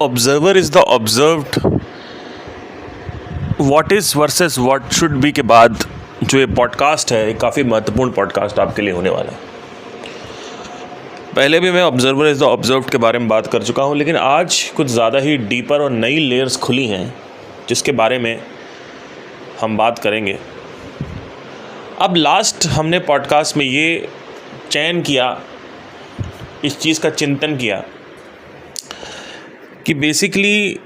Observer is the observed, what is versus what should B के बाद जो ये पॉडकास्ट है, एक काफ़ी महत्वपूर्ण पॉडकास्ट आपके लिए होने वाला है। पहले भी मैं ऑब्जर्वर इज़ द ऑब्जर्व्ड के बारे में बात कर चुका हूँ, लेकिन आज कुछ ज़्यादा ही डीपर और नई लेयर्स खुली हैं जिसके बारे में हम बात करेंगे। अब लास्ट हमने पॉडकास्ट में ये चयन किया, इस चीज़ का चिंतन किया कि बेसिकली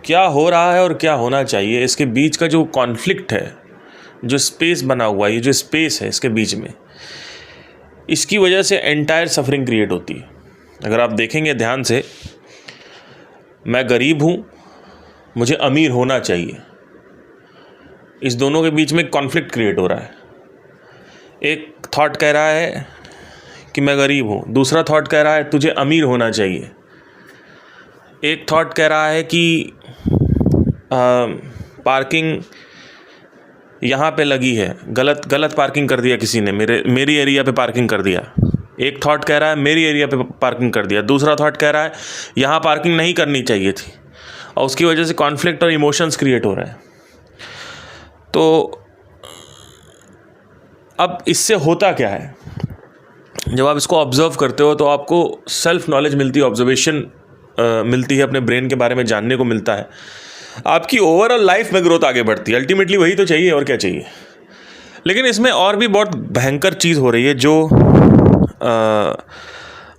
क्या हो रहा है और क्या होना चाहिए, इसके बीच का जो कॉन्फ्लिक्ट है, जो स्पेस बना हुआ है, ये जो स्पेस है इसके बीच में, इसकी वजह से एंटायर सफरिंग क्रिएट होती है। अगर आप देखेंगे ध्यान से, मैं गरीब हूँ, मुझे अमीर होना चाहिए, इस दोनों के बीच में कॉन्फ्लिक्ट क्रिएट हो रहा है। एक थॉट कह रहा है कि मैं गरीब हूँ, दूसरा थॉट कह रहा है तुझे अमीर होना चाहिए। एक थॉट कह रहा है कि पार्किंग यहाँ पे लगी है, गलत पार्किंग कर दिया किसी ने, मेरी एरिया पे पार्किंग कर दिया। एक थॉट कह रहा है मेरी एरिया पे पार्किंग कर दिया, दूसरा थॉट कह रहा है यहाँ पार्किंग नहीं करनी चाहिए थी, और उसकी वजह से कॉन्फ्लिक्ट और इमोशंस क्रिएट हो रहे हैं। तो अब इससे होता क्या है, जब आप इसको ऑब्जर्व करते हो तो आपको सेल्फ नॉलेज मिलती है, ऑब्जर्वेशन मिलती है, अपने ब्रेन के बारे में जानने को मिलता है, आपकी ओवरऑल लाइफ में ग्रोथ आगे बढ़ती है। अल्टीमेटली वही तो चाहिए, और क्या चाहिए। लेकिन इसमें और भी बहुत भयंकर चीज़ हो रही है जो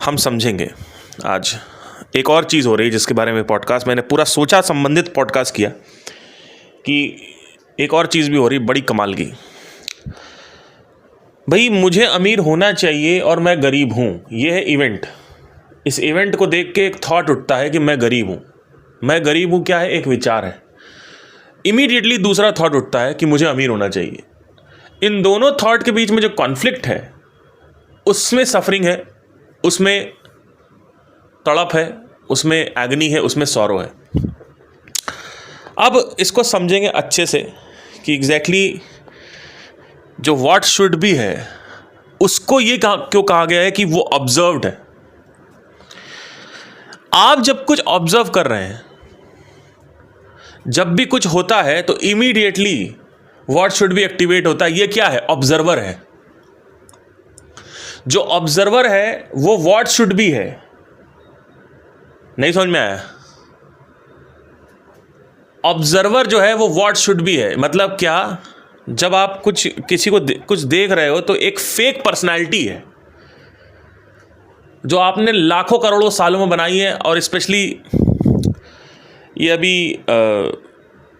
हम समझेंगे आज। एक और चीज़ हो रही है जिसके बारे में पॉडकास्ट मैंने पूरा सोचा, संबंधित पॉडकास्ट किया कि एक और चीज़ भी हो रही बड़ी कमाल की। भाई मुझे अमीर होना चाहिए और मैं गरीब हूँ, ये है इवेंट। इस इवेंट को देख के एक थॉट उठता है कि मैं गरीब हूँ। मैं गरीब हूँ क्या है, एक विचार है। इमीडिएटली दूसरा थॉट उठता है कि मुझे अमीर होना चाहिए। इन दोनों थॉट के बीच में जो कॉन्फ्लिक्ट है, उसमें सफरिंग है, उसमें तड़प है, उसमें एग्नी है, उसमें सॉरो है। अब इसको समझेंगे अच्छे से कि एग्जैक्टली जो व्हाट शुड बी है, उसको ये क्यों कहा गया है कि वो ऑब्जर्व्ड है। आप जब कुछ ऑब्जर्व कर रहे हैं, जब भी कुछ होता है तो immediately what should B activate होता है। ये क्या है, ऑब्जर्वर है। जो ऑब्जर्वर है वो व्हाट शुड बी है। नहीं समझ में आया? ऑब्जर्वर जो है वो व्हाट शुड बी है। मतलब क्या, जब आप किसी को कुछ देख रहे हो तो एक फेक पर्सनैलिटी है जो आपने लाखों करोड़ों सालों में बनाई है, और स्पेशली ये अभी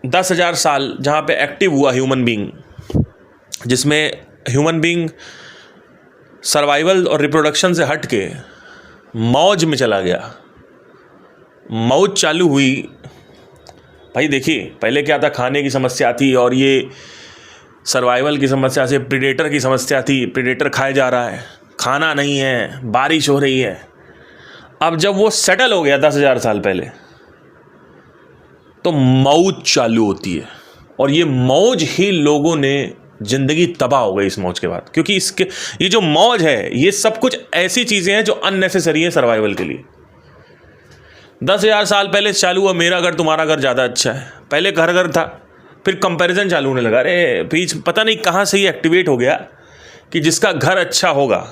10,000 साल जहाँ पे एक्टिव हुआ ह्यूमन बीइंग, जिसमें ह्यूमन बीइंग सर्वाइवल और रिप्रोडक्शन से हट के मौज में चला गया। मौज चालू हुई। भाई देखिए, पहले क्या था, खाने की समस्या थी, और ये सर्वाइवल की समस्या से प्रीडेटर की समस्या थी। प्रीडेटर खाए जा रहा है, खाना नहीं है, बारिश हो रही है। अब जब वो सेटल हो गया 10,000 साल पहले, तो मौज चालू होती है, और ये मौज ही लोगों ने ज़िंदगी तबाह हो गई इस मौज के बाद। क्योंकि इसके ये जो मौज है, ये सब कुछ ऐसी चीज़ें हैं जो अननेसेसरी है सर्वाइवल के लिए। 10,000 साल पहले चालू हुआ मेरा घर तुम्हारा घर ज़्यादा अच्छा है। पहले घर घर था, फिर कंपैरिजन चालू होने लगा। अरे फिर पता नहीं कहाँ से ये एक्टिवेट हो गया कि जिसका घर अच्छा होगा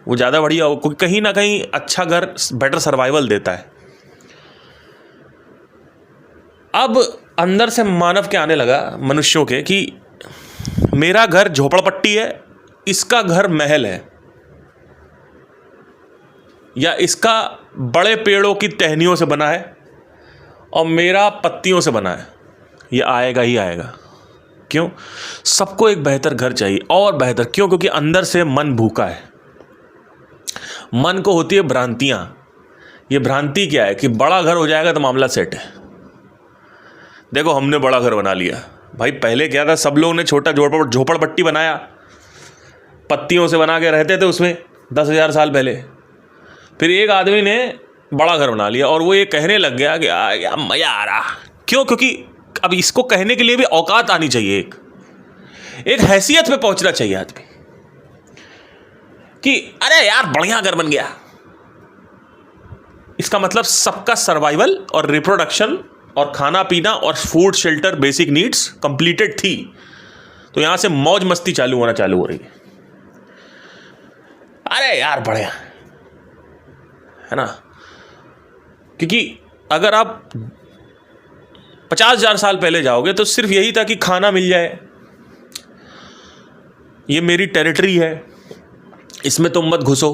वो ज़्यादा बढ़िया हो, क्योंकि कहीं ना कहीं अच्छा घर बेटर सर्वाइवल देता है। अब अंदर से मानव के आने लगा, मनुष्यों के, कि मेरा घर झोपड़पट्टी है, इसका घर महल है, या इसका बड़े पेड़ों की टहनियों से बना है और मेरा पत्तियों से बना है। ये आएगा ही आएगा। क्यों? सबको एक बेहतर घर चाहिए, और बेहतर क्यों? क्योंकि अंदर से मन भूखा है। मन को होती है भ्रांतियां। ये भ्रांति क्या है कि बड़ा घर हो जाएगा तो मामला सेट है। देखो, हमने बड़ा घर बना लिया। भाई पहले क्या था, सब लोगों ने छोटा झोपड़पट्टी बनाया, पत्तियों से बना के रहते थे उसमें 10,000 साल पहले। फिर एक आदमी ने बड़ा घर बना लिया, और वो ये कहने लग गया कि यार मज़ा आ रहा। क्यों? क्योंकि अब इसको कहने के लिए भी औकात आनी चाहिए, एक हैसियत पे पहुंचना चाहिए आदमी कि अरे यार बढ़िया घर बन गया। इसका मतलब सबका सर्वाइवल और रिप्रोडक्शन और खाना पीना और food shelter basic needs completed थी। तो यहां से मौज मस्ती चालू हो रही है। अरे यार बढ़िया है ना, क्योंकि अगर आप 50,000 साल पहले जाओगे तो सिर्फ यही था कि खाना मिल जाए, ये मेरी टेरिटरी है, इसमें तुम मत घुसो।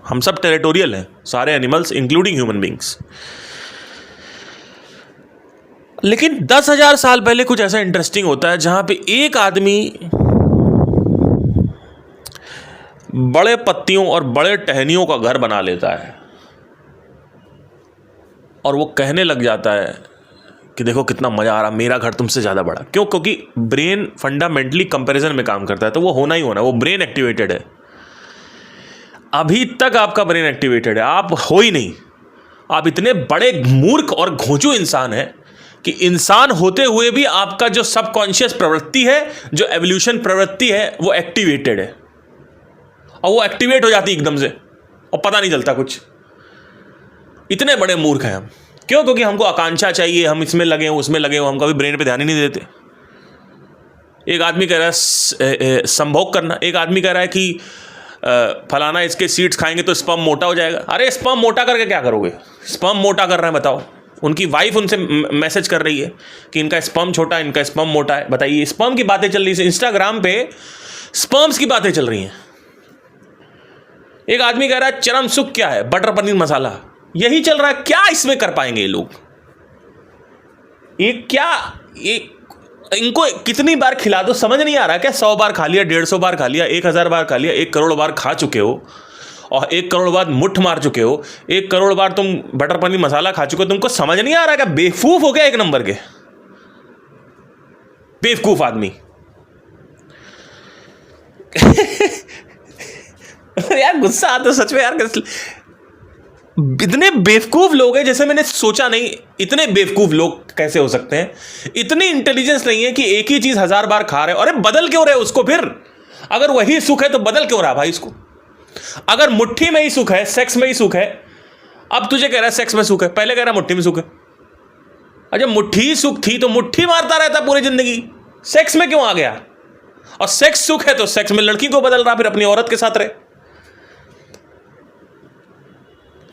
हम सब टेरिटोरियल हैं, सारे एनिमल्स इंक्लूडिंग ह्यूमन बींग्स। लेकिन 10,000 साल पहले कुछ ऐसा इंटरेस्टिंग होता है जहां पे एक आदमी बड़े पत्तियों और बड़े टहनियों का घर बना लेता है और वो कहने लग जाता है कि देखो कितना मजा आ रहा, मेरा घर तुमसे ज्यादा बड़ा। क्यों? क्योंकि ब्रेन फंडामेंटली कंपैरिजन में काम करता है, तो वो होना ही होना, वो ब्रेन एक्टिवेटेड है। अभी तक आपका ब्रेन एक्टिवेटेड है, आप हो ही नहीं। आप इतने बड़े मूर्ख और घोंचू इंसान हैं कि इंसान होते हुए भी आपका जो सबकॉन्शियस प्रवृत्ति है, जो एवोल्यूशन प्रवृत्ति है, वो एक्टिवेटेड है। और वो एक्टिवेट हो जाती एकदम से और पता नहीं चलता कुछ। इतने बड़े मूर्ख हैं हम। क्यों? क्योंकि हमको आकांक्षा चाहिए, हम इसमें लगे हो उसमें लगे हो, हम कभी ब्रेन पे ध्यान ही नहीं देते। एक आदमी कह रहा है संभोग करना, एक आदमी कह रहा है कि फलाना इसके सीड्स खाएंगे तो स्पर्म मोटा हो जाएगा। अरे स्पर्म मोटा करके क्या करोगे? स्पर्म मोटा कर रहे हैं, बताओ। उनकी वाइफ उनसे मैसेज कर रही है कि इनका स्पर्म छोटा, इनका स्पर्म मोटा है। बताइए, स्पर्म की बातें चल रही है, इंस्टाग्राम पे स्पर्म्स की बातें चल रही हैं। एक आदमी कह रहा है चरम सुख क्या है? बटर पनीर मसाला। यही चल रहा है। क्या इसमें कर पाएंगे ये लोग? ये क्या, ये इनको कितनी बार खिला दो समझ नहीं आ रहा। क्या 100 बार खा लिया, 150 बार खा लिया, 1000 बार खा लिया, 1 करोड़ बार खा चुके हो और 1 करोड़ बार मुट्ठ मार चुके हो, 1 करोड़ बार तुम बटर पनीर मसाला खा चुके हो, तुमको समझ नहीं आ रहा? क्या बेवकूफ हो गया एक नंबर के? बेवकूफ आदमी। यार गुस्सा आता सच में यार। इतने बेवकूफ लोग हैं जैसे मैंने सोचा नहीं। इतने बेवकूफ लोग कैसे हो सकते हैं? इतनी इंटेलिजेंस नहीं है कि एक ही चीज 1000 बार खा रहे हो। अरे बदल क्यों रहे उसको फिर? अगर वही सुख है तो बदल क्यों रहा भाई इसको? अगर मुट्ठी में ही सुख है, सेक्स में ही सुख है, अब तुझे कह रहा है सेक्स में सुख है, पहले कह रहा मुट्ठी में सुख है। अच्छा मुट्ठी सुख थी तो मुट्ठी मारता रहता पूरी जिंदगी, सेक्स में क्यों आ गया? और सेक्स सुख है तो सेक्स में लड़की को बदल रहा, फिर अपनी औरत के साथ रहे।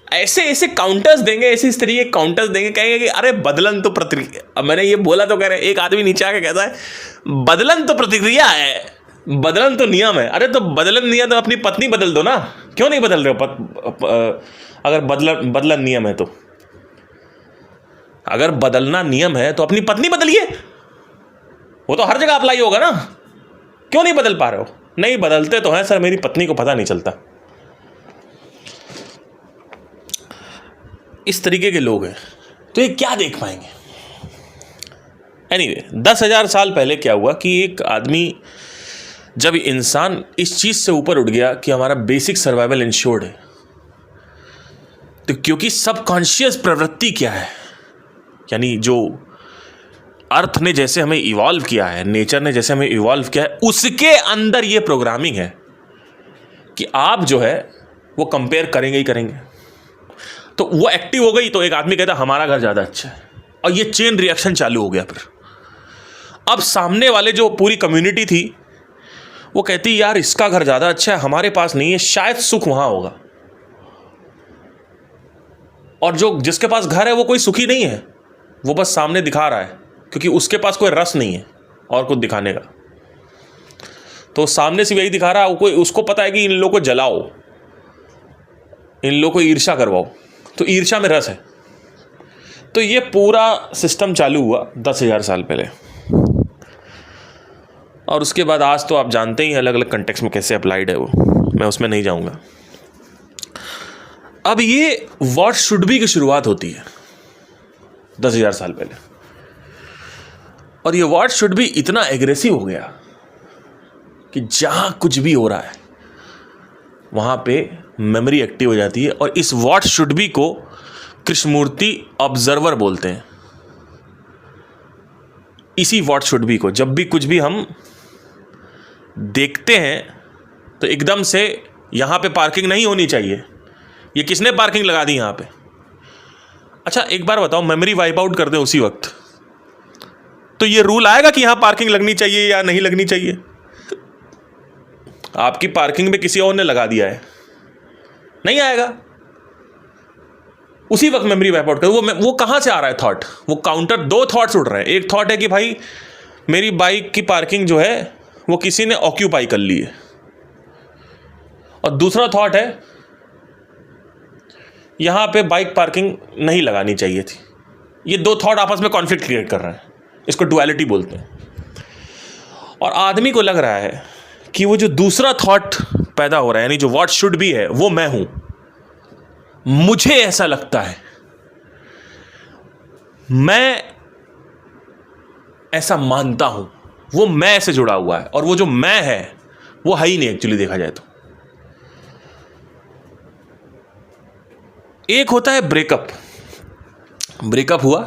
ऐसे ऐसे काउंटर्स देंगे, ऐसे इस तरीके काउंटर्स देंगे, कहेंगे कि अरे बदलन तो प्रतिक्रिया। अब मैंने ये बोला तो कह रहे, एक आदमी नीचे आके कहता है बदलन तो प्रतिक्रिया है, बदलन तो नियम है। अरे तो बदलन नियम तो अपनी पत्नी बदल दो ना, क्यों नहीं बदल रहे हो? अगर बदलन नियम है तो, अगर बदलना नियम है तो अपनी पत्नी बदलिए। वो तो हर जगह अप्लाई होगा ना, क्यों नहीं बदल पा रहे हो? नहीं बदलते तो हैं सर, मेरी पत्नी को पता नहीं चलता। इस तरीके के लोग हैं, तो ये क्या देख पाएंगे? एनीवे 10,000 साल पहले क्या हुआ कि एक आदमी, जब इंसान इस चीज से ऊपर उठ गया कि हमारा बेसिक सर्वाइवल इंश्योर्ड है, तो क्योंकि सबकॉन्शियस प्रवृत्ति क्या है, यानी जो अर्थ ने जैसे हमें इवॉल्व किया है, नेचर ने जैसे हमें इवॉल्व किया है, उसके अंदर ये प्रोग्रामिंग है कि आप जो है वो कंपेयर करेंगे ही करेंगे। तो वो एक्टिव हो गई तो एक आदमी कहता हमारा घर ज़्यादा अच्छा है, और ये चेन रिएक्शन चालू हो गया। फिर अब सामने वाले जो पूरी कम्युनिटी थी वो कहती यार इसका घर ज़्यादा अच्छा है, हमारे पास नहीं है, शायद सुख वहाँ होगा। और जो जिसके पास घर है वो कोई सुखी नहीं है, वो बस सामने दिखा रहा है, क्योंकि उसके पास कोई रस नहीं है और कुछ दिखाने का। तो सामने से यही दिखा रहा है, कोई उसको पता है कि इन लोगों को जलाओ, इन लोगों को ईर्ष्या करवाओ, तो ईर्ष्या में रस है। तो ये पूरा सिस्टम चालू हुआ 10,000 साल पहले, और उसके बाद आज तो आप जानते ही अलग अलग कंटेक्स्ट में कैसे अप्लाइड है वो, मैं उसमें नहीं जाऊंगा। अब ये व्हाट शुड बी की शुरुआत होती है 10,000 साल पहले, और ये व्हाट शुड बी इतना एग्रेसिव हो गया कि जहां कुछ भी हो रहा है वहां पे मेमोरी एक्टिव हो जाती है। और इस व्हाट शुड बी को कृष्णमूर्ति ऑब्जर्वर बोलते हैं। इसी व्हाट शुड बी को जब भी कुछ भी हम देखते हैं तो एकदम से यहां पे पार्किंग नहीं होनी चाहिए, ये किसने पार्किंग लगा दी यहां पे? अच्छा एक बार बताओ, मेमोरी वाइप आउट कर दे उसी वक्त, तो ये रूल आएगा कि यहां पार्किंग लगनी चाहिए या नहीं लगनी चाहिए? आपकी पार्किंग में किसी और ने लगा दिया है, नहीं आएगा। उसी वक्त मेमोरी वाइप आउट कर। वो कहां से आ रहा है थॉट? वो काउंटर, दो थॉट्स उठ रहे हैं। एक थॉट है कि भाई मेरी बाइक की पार्किंग जो है वो किसी ने ऑक्यूपाई कर ली है, और दूसरा थॉट है यहां पे बाइक पार्किंग नहीं लगानी चाहिए थी। ये दो थॉट आपस में कॉन्फ्लिक्ट क्रिएट कर रहे हैं, इसको डुअलिटी बोलते हैं। और आदमी को लग रहा है कि वो जो दूसरा थॉट पैदा हो रहा है, यानी जो व्हाट शुड बी है, वो मैं हूं। मुझे ऐसा लगता है, मैं ऐसा मानता हूं, वो मैं से जुड़ा हुआ है, और वो जो मैं है वो है ही नहीं एक्चुअली देखा जाए तो। एक होता है ब्रेकअप, ब्रेकअप हुआ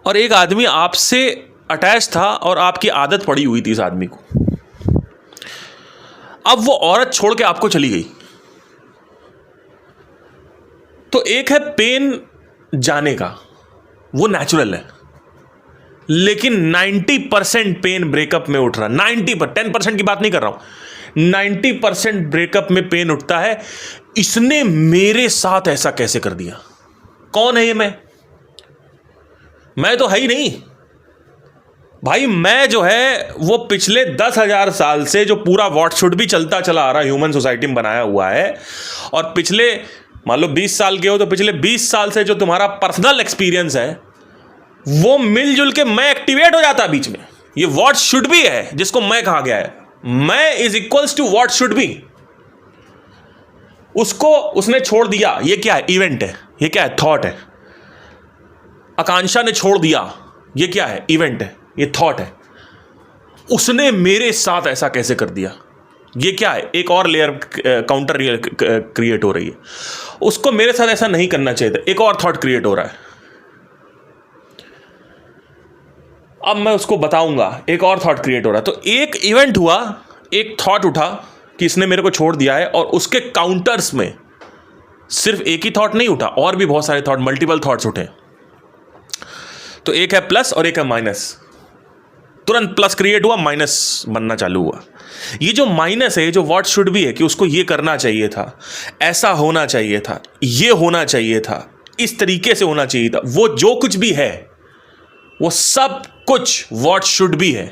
और एक आदमी आपसे अटैच था और आपकी आदत पड़ी हुई थी इस आदमी को। अब वो औरत छोड़ के आपको चली गई, तो एक है पेन जाने का, वो नेचुरल है, लेकिन 90% पेन ब्रेकअप में उठ रहा है। 10% की बात नहीं कर रहा हूं, 90% ब्रेकअप में पेन उठता है। इसने मेरे साथ ऐसा कैसे कर दिया? कौन है ये मैं तो है ही नहीं भाई। मैं जो है वो पिछले 10,000 साल से जो पूरा व्हाट शुड भी चलता चला आ रहा है, ह्यूमन सोसाइटी में बनाया हुआ है, और पिछले मान लो 20 साल के हो तो पिछले 20 साल से जो तुम्हारा पर्सनल एक्सपीरियंस है वो मिलजुल के मैं एक्टिवेट हो जाता है बीच में। ये व्हाट शुड बी है जिसको मैं कहा गया है, मैं is equals to what should be. उसको उसने छोड़ दिया, ये क्या है? इवेंट है। ये क्या है? थॉट है। आकांक्षा ने छोड़ दिया, ये क्या है? इवेंट है, ये थॉट है। उसने मेरे साथ ऐसा कैसे कर दिया, ये क्या है? एक और लेयर काउंटर क्रिएट हो रही है। उसको मेरे साथ ऐसा नहीं करना चाहिए था, एक और थॉट क्रिएट हो रहा है। अब मैं उसको बताऊंगा, एक और थॉट क्रिएट हो रहा है। तो एक इवेंट हुआ, एक थॉट उठा कि इसने मेरे को छोड़ दिया है, और उसके काउंटर्स में सिर्फ एक ही थॉट नहीं उठा, और भी बहुत सारे थॉट, मल्टीपल थॉट्स उठे। तो एक है प्लस और एक है माइनस। तुरंत प्लस क्रिएट हुआ, माइनस बनना चालू हुआ। ये जो माइनस है, जो व्हाट शुड बी है कि उसको ये करना चाहिए था, ऐसा होना चाहिए था, ये होना चाहिए था, इस तरीके से होना चाहिए था, वो जो कुछ भी है वो सब कुछ व्हाट शुड बी है।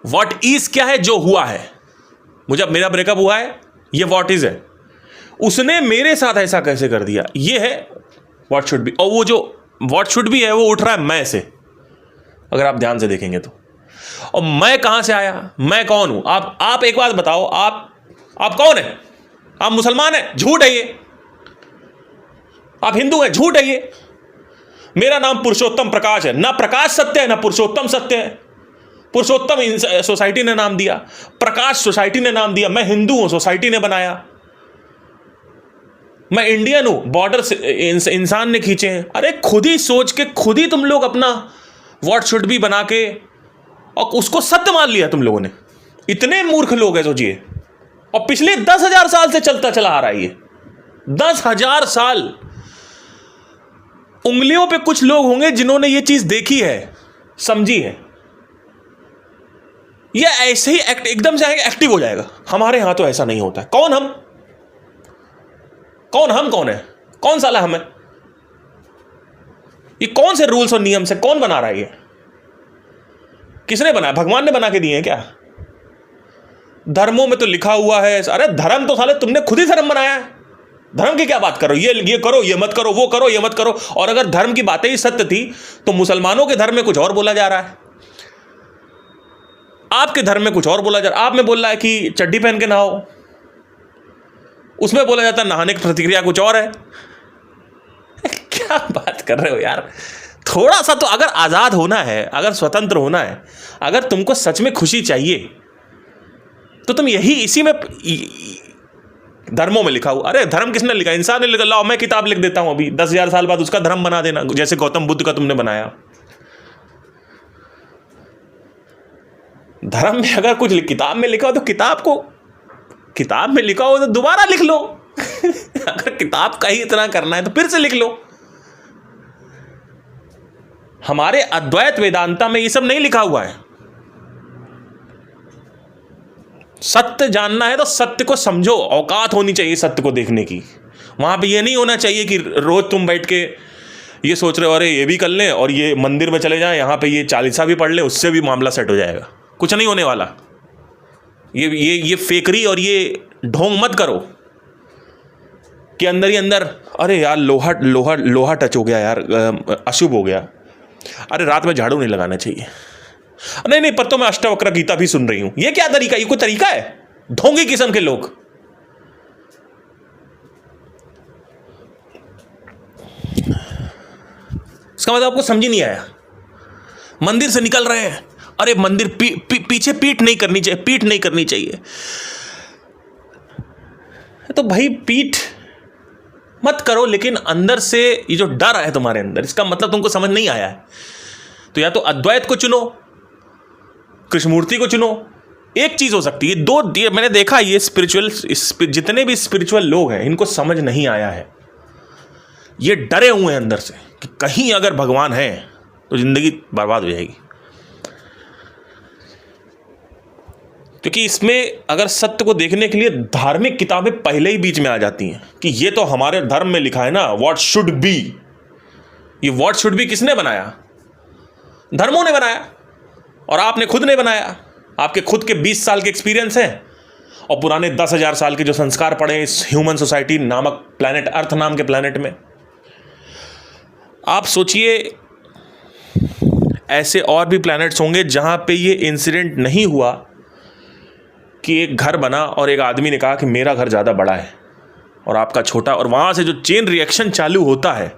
व्हाट इज क्या है? जो हुआ है। मुझे मेरा ब्रेकअप हुआ है, ये व्हाट इज है। उसने मेरे साथ ऐसा कैसे कर दिया, ये है व्हाट शुड बी। और वो जो व्हाट शुड बी है वो उठ रहा है मैं से, अगर आप ध्यान से देखेंगे तो। और मैं कहां से आया? मैं कौन हूं? आप एक बात बताओ, आप कौन है? आप मुसलमान हैं? झूठ है ये। आप हिंदू हैं? झूठ है ये। मेरा नाम पुरुषोत्तम प्रकाश है, ना प्रकाश सत्य है ना पुरुषोत्तम सत्य है। पुरुषोत्तम सोसाइटी ने नाम दिया, प्रकाश सोसाइटी ने नाम दिया। मैं हिंदू हूं, सोसाइटी ने बनाया। मैं इंडियन हूं, बॉर्डर इंसान ने खींचे हैं। अरे खुद ही सोच के खुद ही तुम लोग अपना व्हाट शुड बी बना के और उसको सत्य मान लिया तुम लोगों ने। इतने मूर्ख लोग हैं, सोचिए। और पिछले 10,000 साल से चलता चला आ रहा है ये। 10,000 साल। उंगलियों पे कुछ लोग होंगे जिन्होंने ये चीज देखी है, समझी है। ये ऐसे ही एकदम से एक्टिव हो जाएगा। हमारे यहां तो ऐसा नहीं होता है। कौन हम? कौन है? कौन साला हम है? ये कौन से रूल्स और नियम से कौन बना रहा है? ये किसने बनाया? भगवान ने बना के दिए हैं क्या? धर्मों में तो लिखा हुआ है। अरे धर्म तो साले तुमने खुद ही धर्म बनाया है। धर्म की क्या बात करो? ये करो, ये मत करो, वो करो, ये मत करो। और अगर धर्म की बातें ही सत्य थी तो मुसलमानों के धर्म में कुछ और बोला जा रहा है, आपके धर्म में कुछ और बोला जा रहा है। आप में बोल रहा है कि चड्डी पहन के नहाओ, उसमें बोला जाता है नहाने की प्रतिक्रिया कुछ और है। क्या बात कर रहे हो यार? थोड़ा सा तो अगर आजाद होना है, अगर स्वतंत्र होना है, अगर तुमको सच में खुशी चाहिए तो तुम यही इसी में धर्मों में लिखा हुआ। अरे धर्म किसने लिखा? इंसान ने लिखा। लाओ मैं किताब लिख देता हूं अभी, 10,000 साल बाद उसका धर्म बना देना, जैसे गौतम बुद्ध का तुमने बनाया। धर्म में अगर कुछ किताब में लिखा हो तो किताब में लिखा हो तो दोबारा लिख लो। अगर किताब का ही इतना करना है तो फिर से लिख लो। हमारे अद्वैत वेदांता में ये सब नहीं लिखा हुआ है। सत्य जानना है तो सत्य को समझो, औकात होनी चाहिए सत्य को देखने की। वहां पे ये नहीं होना चाहिए कि रोज तुम बैठ के ये सोच रहे हो अरे ये भी कर लें और ये मंदिर में चले जाएं, यहाँ पे ये चालीसा भी पढ़ लें, उससे भी मामला सेट हो जाएगा। कुछ नहीं होने वाला। ये फेकरी और ये ढोंग मत करो कि अंदर ही अंदर अरे यार लोहा लोहा लोहा टच हो गया यार, अशुभ हो गया, अरे रात में झाड़ू नहीं लगाना चाहिए, नहीं नहीं पर तो मैं अष्टावक्र गीता भी सुन रही हूं। ये क्या तरीका, ये कोई तरीका है? ढोंगी किस्म के लोग। इसका मतलब आपको समझ ही नहीं आया। मंदिर से निकल रहे हैं, अरे मंदिर पीछे पीठ नहीं करनी चाहिए, पीठ नहीं करनी चाहिए। तो भाई पीठ मत करो, लेकिन अंदर से ये जो डर है तुम्हारे अंदर, इसका मतलब तुमको समझ नहीं आया है। तो या तो अद्वैत को चुनो, कृष्णमूर्ति को चुनो। एक चीज हो सकती है, दो मैंने देखा ये स्पिरिचुअल जितने भी स्पिरिचुअल लोग हैं इनको समझ नहीं आया है। ये डरे हुए हैं अंदर से कि कहीं अगर भगवान है तो जिंदगी बर्बाद हो जाएगी। क्योंकि इसमें अगर सत्य को देखने के लिए धार्मिक किताबें पहले ही बीच में आ जाती हैं कि ये तो हमारे धर्म में लिखा है ना, व्हाट शुड बी। ये व्हाट शुड बी किसने बनाया? धर्मों ने बनाया, और आपने खुद ने बनाया। आपके खुद के 20 साल के एक्सपीरियंस हैं और पुराने 10,000 साल के जो संस्कार पड़े इस ह्यूमन सोसाइटी नामक प्लैनेट, अर्थ नाम के प्लैनेट में। आप सोचिए ऐसे और भी प्लैनेट्स होंगे जहां पे ये इंसिडेंट नहीं हुआ कि एक घर बना और एक आदमी ने कहा कि मेरा घर ज़्यादा बड़ा है और आपका छोटा, और वहाँ से जो चेन रिएक्शन चालू होता है,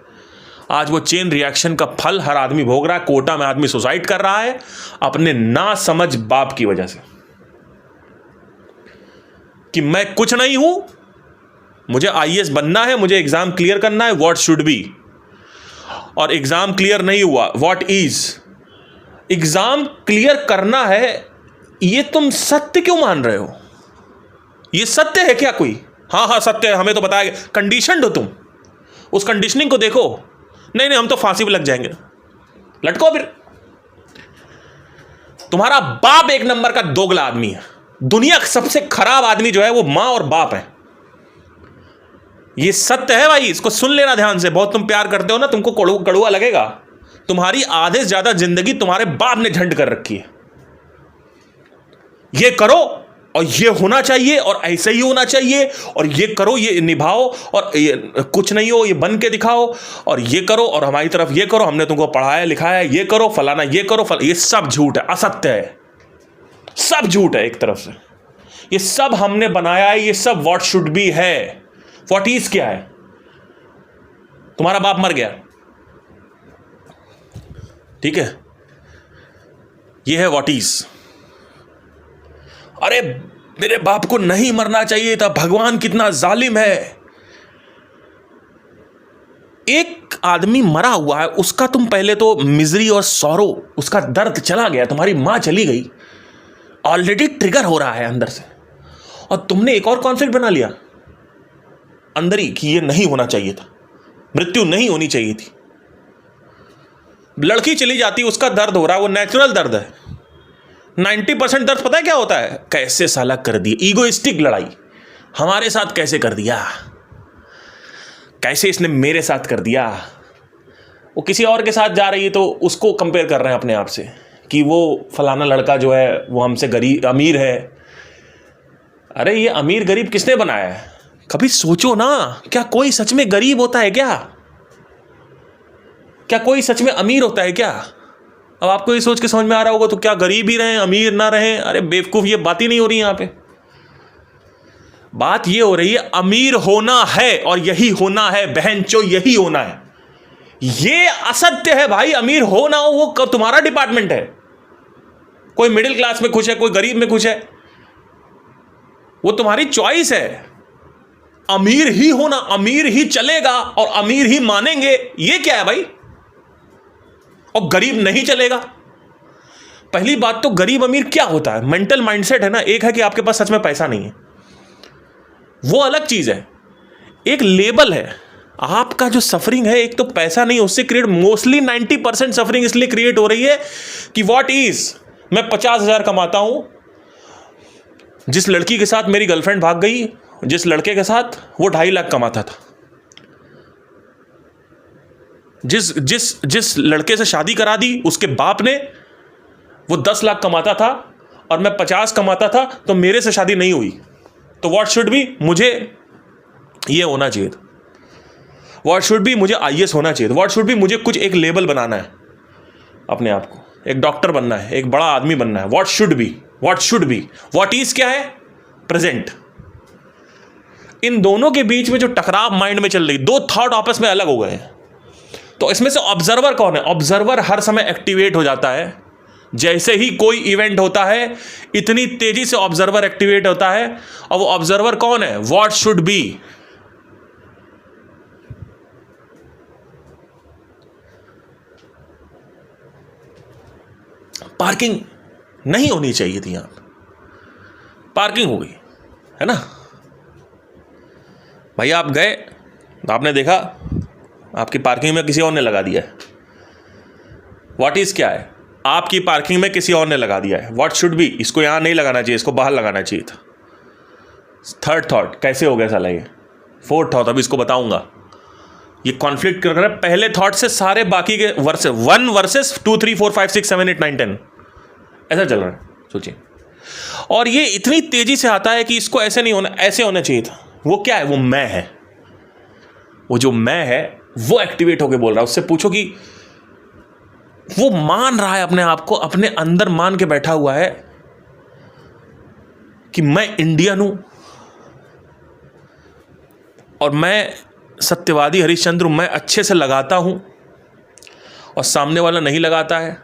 आज वो चेन रिएक्शन का फल हर आदमी भोग रहा है। कोटा में आदमी सुसाइड कर रहा है अपने ना समझ बाप की वजह से कि मैं कुछ नहीं हूं, मुझे आईएएस बनना है, मुझे एग्जाम क्लियर करना है, व्हाट शुड बी। और एग्जाम क्लियर नहीं हुआ, व्हाट इज। एग्जाम क्लियर करना है, ये तुम सत्य क्यों मान रहे हो? ये सत्य है क्या कोई? हाँ हाँ सत्य है, हमें तो बताया गया। कंडीशनड हो तुम, उस कंडीशनिंग को देखो। नहीं नहीं हम तो फांसी पे लग जाएंगे, लटको फिर। तुम्हारा बाप एक नंबर का दोगला आदमी है। दुनिया का सबसे खराब आदमी जो है वो मां और बाप है। ये सत्य है भाई, इसको सुन लेना ध्यान से। बहुत तुम प्यार करते हो ना, तुमको कड़ुआ लगेगा। तुम्हारी आधे से ज्यादा जिंदगी तुम्हारे बाप ने झंड कर रखी है। ये करो और ये होना चाहिए और ऐसे ही होना चाहिए, और ये करो, ये निभाओ, और ये कुछ नहीं हो ये बन के दिखाओ, और ये करो और हमारी तरफ ये करो, हमने तुमको पढ़ाया लिखाया, ये करो फलाना, ये करो ये सब झूठ है, असत्य है, सब झूठ है एक तरफ से। ये सब हमने बनाया है, ये सब व्हाट शुड बी है। व्हाट इज क्या है? तुम्हारा बाप मर गया, ठीक है, ये है व्हाट इज। अरे मेरे बाप को नहीं मरना चाहिए था, भगवान कितना जालिम है। एक आदमी मरा हुआ है, उसका तुम पहले तो मिजरी और सौरो, उसका दर्द चला गया, तुम्हारी मां चली गई, ऑलरेडी ट्रिगर हो रहा है अंदर से, और तुमने एक और कॉन्फ्लिक्ट बना लिया अंदर ही कि ये नहीं होना चाहिए था, मृत्यु नहीं होनी चाहिए थी। लड़की चली जाती, उसका दर्द हो रहा है, वो नेचुरल दर्द है। 90% दर्द पता है क्या होता है? कैसे साला कर दिया, ईगोइस्टिक लड़ाई, हमारे साथ कैसे कर दिया, कैसे इसने मेरे साथ कर दिया। वो किसी और के साथ जा रही है तो उसको कंपेयर कर रहे हैं अपने आप से कि वो फलाना लड़का जो है वो हमसे गरीब अमीर है। अरे ये अमीर गरीब किसने बनाया है? कभी सोचो ना, क्या कोई सच में गरीब होता है क्या? क्या कोई सच में अमीर होता है क्या? अब आपको ये सोच के समझ में आ रहा होगा तो क्या गरीब ही रहें, अमीर ना रहें? अरे बेवकूफ, ये बात ही नहीं हो रही यहां पे। बात ये हो रही है अमीर होना है और यही होना है, बहनचो यही होना है। ये असत्य है भाई, अमीर हो ना हो वो तुम्हारा डिपार्टमेंट है। कोई मिडिल क्लास में खुश है, कोई गरीब में खुश है, वो तुम्हारी चॉइस है। अमीर ही होना, अमीर ही चलेगा और अमीर ही मानेंगे, ये क्या है भाई? और गरीब नहीं चलेगा। पहली बात तो गरीब अमीर क्या होता है, मेंटल माइंडसेट है ना। एक है कि आपके पास सच में पैसा नहीं है, वो अलग चीज है, एक लेबल है। आपका जो सफरिंग है, एक तो पैसा नहीं, उससे क्रिएट मोस्टली 90% सफरिंग इसलिए क्रिएट हो रही है कि व्हाट इज, मैं 50,000 कमाता हूं, जिस लड़की के साथ मेरी गर्लफ्रेंड भाग गई, जिस लड़के के साथ, वो 2.5 लाख कमाता था। जिस जिस जिस लड़के से शादी करा दी उसके बाप ने, वो 10 लाख कमाता था और मैं 50 कमाता था, तो मेरे से शादी नहीं हुई। तो व्हाट शुड बी, मुझे ये होना चाहिए था, व्हाट शुड बी, मुझे IAS होना चाहिए था, व्हाट शुड बी, मुझे कुछ एक लेबल बनाना है अपने आप को, एक डॉक्टर बनना है, एक बड़ा आदमी बनना है। What should B, what should B, what is क्या है, प्रेजेंट। इन दोनों के बीच में जो टकराव माइंड में चल रही, दो थॉट आपस में अलग हो गए हैं। तो इसमें से ऑब्जर्वर कौन है? ऑब्जर्वर हर समय एक्टिवेट हो जाता है। जैसे ही कोई इवेंट होता है, इतनी तेजी से ऑब्जर्वर एक्टिवेट होता है। और वो ऑब्जर्वर कौन है? What should B. पार्किंग नहीं होनी चाहिए थी, यहां पार्किंग हो गई है ना। भाई आप गए, आपने देखा आपकी पार्किंग में किसी और ने लगा दिया है। व्हाट इज क्या है? आपकी पार्किंग में किसी और ने लगा दिया है। व्हाट शुड बी, इसको यहां नहीं लगाना चाहिए, इसको बाहर लगाना चाहिए था। थर्ड थॉट कैसे हो गया साला ये? फोर्थ थॉट अभी इसको बताऊंगा। ये कॉन्फ्लिक्ट कर रहा है पहले थॉट से, सारे बाकी के वर्सेस 1 वर्सेस 2 3 4 5 6 7 8 9 10 ऐसा चल रहा है, सोचिए। और ये इतनी तेजी से आता है कि इसको ऐसे नहीं होना, ऐसे होना चाहिए था। वो क्या है? वो मैं है। वो जो मैं है वो एक्टिवेट होके बोल रहा है। उससे पूछो कि वो मान रहा है अपने आप को, अपने अंदर मान के बैठा हुआ है कि मैं इंडियन हूं और मैं सत्यवादी हरिश्चंद्र, मैं अच्छे से लगाता हूं और सामने वाला नहीं लगाता है,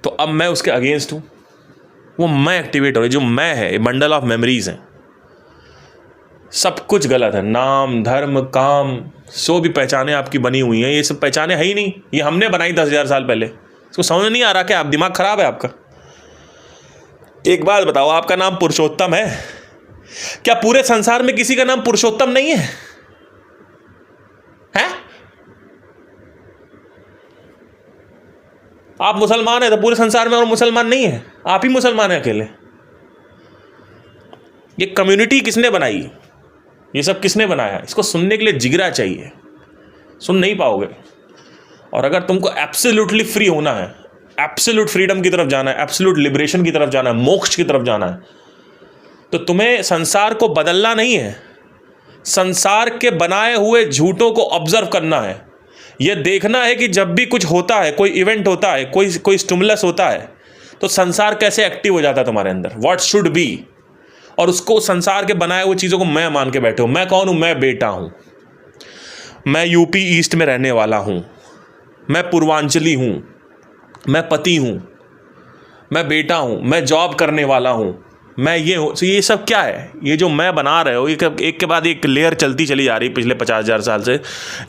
तो अब मैं उसके अगेंस्ट हूं। वो मैं एक्टिवेट हो रही, जो मैं है, बंडल ऑफ मेमोरीज है। सब कुछ गलत है, नाम धर्म काम सो भी पहचाने आपकी बनी हुई हैं। ये सब पहचाने है ही नहीं, ये हमने बनाई 10,000 साल पहले। इसको समझ नहीं आ रहा क्या? आप दिमाग खराब है आपका। एक बात बताओ, आपका नाम पुरुषोत्तम है, क्या पूरे संसार में किसी का नाम पुरुषोत्तम नहीं है? हैं? आप मुसलमान हैं तो पूरे संसार में और मुसलमान नहीं है? आप ही मुसलमान हैं अकेले। ये कम्युनिटी किसने बनाई? ये सब किसने बनाया? इसको सुनने के लिए जिगरा चाहिए, सुन नहीं पाओगे। और अगर तुमको एब्सोल्युटली फ्री होना है, एब्सोल्यूट फ्रीडम की तरफ जाना है, एब्सोल्यूट लिबरेशन की तरफ जाना है, मोक्ष की तरफ जाना है, तो तुम्हें संसार को बदलना नहीं है, संसार के बनाए हुए झूठों को ऑब्जर्व करना है। यह देखना है कि जब भी कुछ होता है, कोई इवेंट होता है, कोई स्टिमुलस होता है, तो संसार कैसे एक्टिव हो जाता है तुम्हारे अंदर, व्हाट शुड बी। और उसको संसार के बनाए हुए चीज़ों को मैं मान के बैठे हो। मैं कौन हूँ? मैं बेटा हूँ, मैं यूपी ईस्ट में रहने वाला हूँ, मैं पूर्वांचली हूँ, मैं पति हूँ, मैं बेटा हूँ, मैं जॉब करने वाला हूँ, मैं ये हूँ। तो ये सब क्या है? ये जो मैं बना रहे हो, ये एक के बाद एक लेयर चलती चली जा रही है पिछले 50,000 साल से,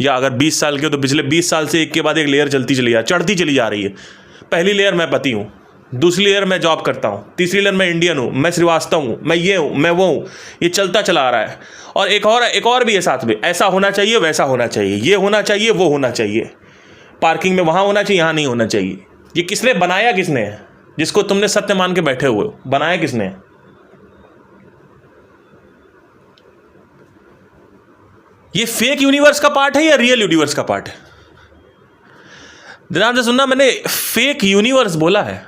या अगर 20 साल के हो तो पिछले 20 साल से एक के बाद एक लेयर चलती चली चढ़ती चली जा रही है। पहली लेयर मैं पति हूँ, दूसरी लेयर मैं जॉब करता हूँ, तीसरी लेयर मैं इंडियन हूँ, मैं श्रीवास्तव हूँ, मैं ये हूँ, मैं वो हूँ। ये चलता चला आ रहा है। और एक और भी है साथ में, ऐसा होना चाहिए, वैसा होना चाहिए, ये होना चाहिए, वो होना चाहिए, पार्किंग में वहाँ होना चाहिए, यहाँ नहीं होना चाहिए। ये किसने बनाया? किसने है? जिसको तुमने सत्य मान के बैठे हुए हो, बनाया किसने? ये फेक यूनिवर्स का पार्ट है या रियल यूनिवर्स का पार्ट है? ध्यान से सुनना, मैंने फेक यूनिवर्स बोला है,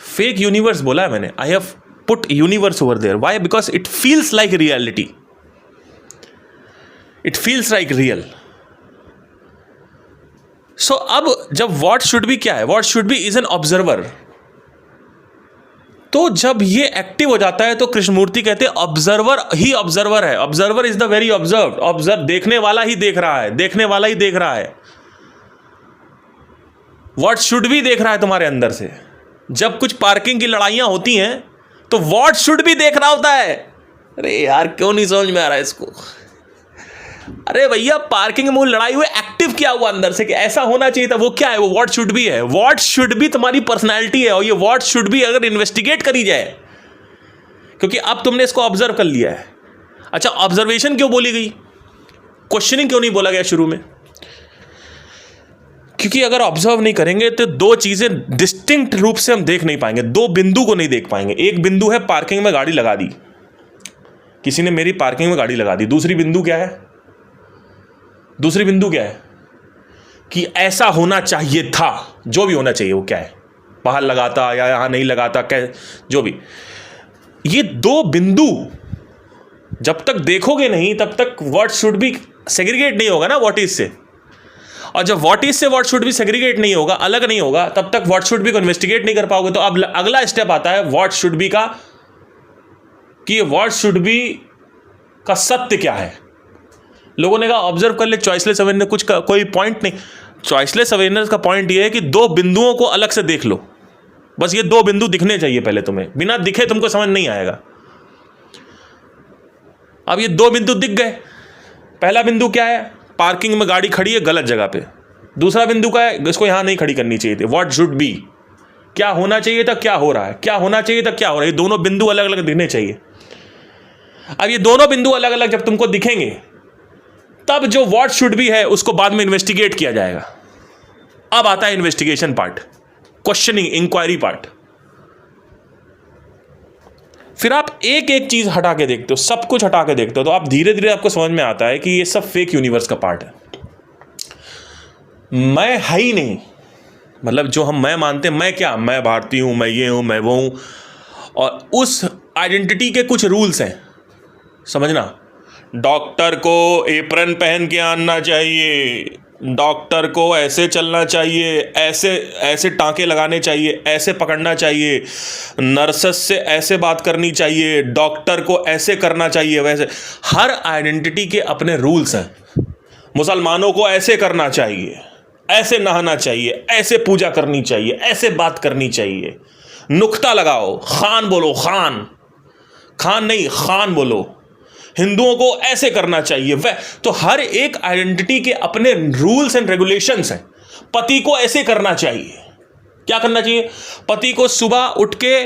फेक यूनिवर्स बोला है मैंने। I have put universe over there. Why? Because it feels like reality, it feels like real. So अब जब व्हाट शुड बी क्या है? What should be is an observer. तो जब ये एक्टिव हो जाता है तो कृष्णमूर्ति कहते हैं ऑब्जर्वर ही ऑब्जर्वर है। Observer is the very observed. Observe, देखने वाला ही देख रहा है, देखने वाला ही देख रहा है। व्हाट शुड बी देख रहा है तुम्हारे अंदर से। जब कुछ पार्किंग की लड़ाइयां होती हैं तो व्हाट शुड बी देख रहा होता है। अरे यार क्यों नहीं समझ में आ रहा है इसको? अरे भैया पार्किंग में लड़ाई हुई, एक्टिव किया हुआ अंदर से कि ऐसा होना चाहिए था, वो क्या है? वो व्हाट शुड बी है। व्हाट शुड बी तुम्हारी पर्सनैलिटी है। और ये व्हाट शुड बी अगर इन्वेस्टिगेट करी जाए, क्योंकि अब तुमने इसको ऑब्जर्व कर लिया है, अच्छा, ऑब्जर्वेशन क्यों बोली गई, क्वेश्चनिंग क्यों नहीं बोला गया शुरू में? क्योंकि अगर ऑब्जर्व नहीं करेंगे तो दो चीजें डिस्टिंक्ट रूप से हम देख नहीं पाएंगे, दो बिंदु को नहीं देख पाएंगे। एक बिंदु है पार्किंग में गाड़ी लगा दी, किसी ने मेरी पार्किंग में गाड़ी लगा दी। दूसरी बिंदु क्या है? दूसरी बिंदु क्या है कि ऐसा होना चाहिए था, जो भी होना चाहिए वो क्या है, बाहर लगाता या यहां नहीं लगाता, जो भी। ये दो बिंदु जब तक देखोगे नहीं तब तक व्हाट शुड बी सेग्रीगेट नहीं होगा ना व्हाट इज से, और जब व्हाट इज से व्हाट शुड बी सेग्रीगेट नहीं होगा, अलग नहीं होगा, तब तक व्हाट शुड बी को इन्वेस्टिगेट नहीं कर पाओगे। तो अब अगला स्टेप आता है व्हाट शुड बी का, कि व्हाट शुड बी का सत्य क्या है। लोगों ने कहा ऑब्जर्व कर ले, चॉइसलेस अवेयरनेस कुछ कोई पॉइंट नहीं। चॉइसलेस अवेयरनेस का पॉइंट ये है कि दो बिंदुओं को अलग से देख लो, बस ये दो बिंदु दिखने चाहिए पहले तुम्हें, बिना दिखे तुमको समझ नहीं आएगा। अब ये दो बिंदु दिख गए। पहला बिंदु क्या है? पार्किंग में गाड़ी खड़ी है गलत जगह पे। दूसरा बिंदु क्या है? इसको यहां नहीं खड़ी करनी चाहिए थी। व्हाट शुड बी, क्या होना चाहिए था, क्या हो रहा है, क्या होना चाहिए था, क्या हो रहा है। ये दोनों बिंदु अलग अलग दिखने चाहिए। अब ये दोनों बिंदु अलग अलग जब तुमको दिखेंगे तब जो व्हाट शुड बी है उसको बाद में इन्वेस्टिगेट किया जाएगा। अब आता है investigation part, questioning, inquiry part. फिर आप एक एक चीज हटा के देखते हो, सब कुछ हटा के देखते हो, तो आप धीरे धीरे आपको समझ में आता है कि ये सब फेक यूनिवर्स का पार्ट है। मैं है ही नहीं, मतलब जो हम मैं मानते हैं, मैं क्या, मैं भारतीय हूं, मैं ये हूं, मैं वो हूं, और उस आइडेंटिटी के कुछ रूल्स हैं, समझना। डॉक्टर को एप्रन पहन के आना चाहिए, डॉक्टर को ऐसे चलना चाहिए, ऐसे ऐसे टांके लगाने चाहिए, ऐसे पकड़ना चाहिए, नर्सेस से ऐसे बात करनी चाहिए, डॉक्टर को ऐसे करना चाहिए, वैसे। हर आइडेंटिटी के अपने रूल्स हैं। मुसलमानों को ऐसे करना चाहिए, ऐसे नहाना चाहिए, ऐसे पूजा करनी चाहिए, ऐसे बात करनी चाहिए, नुक्ता लगाओ, खान बोलो, खान, खान नहीं खान बोलो, हिंदुओं को ऐसे करना चाहिए, वह। तो हर एक आइडेंटिटी के अपने रूल्स एंड रेगुलेशंस हैं। पति को ऐसे करना चाहिए, क्या करना चाहिए? पति को सुबह उठ के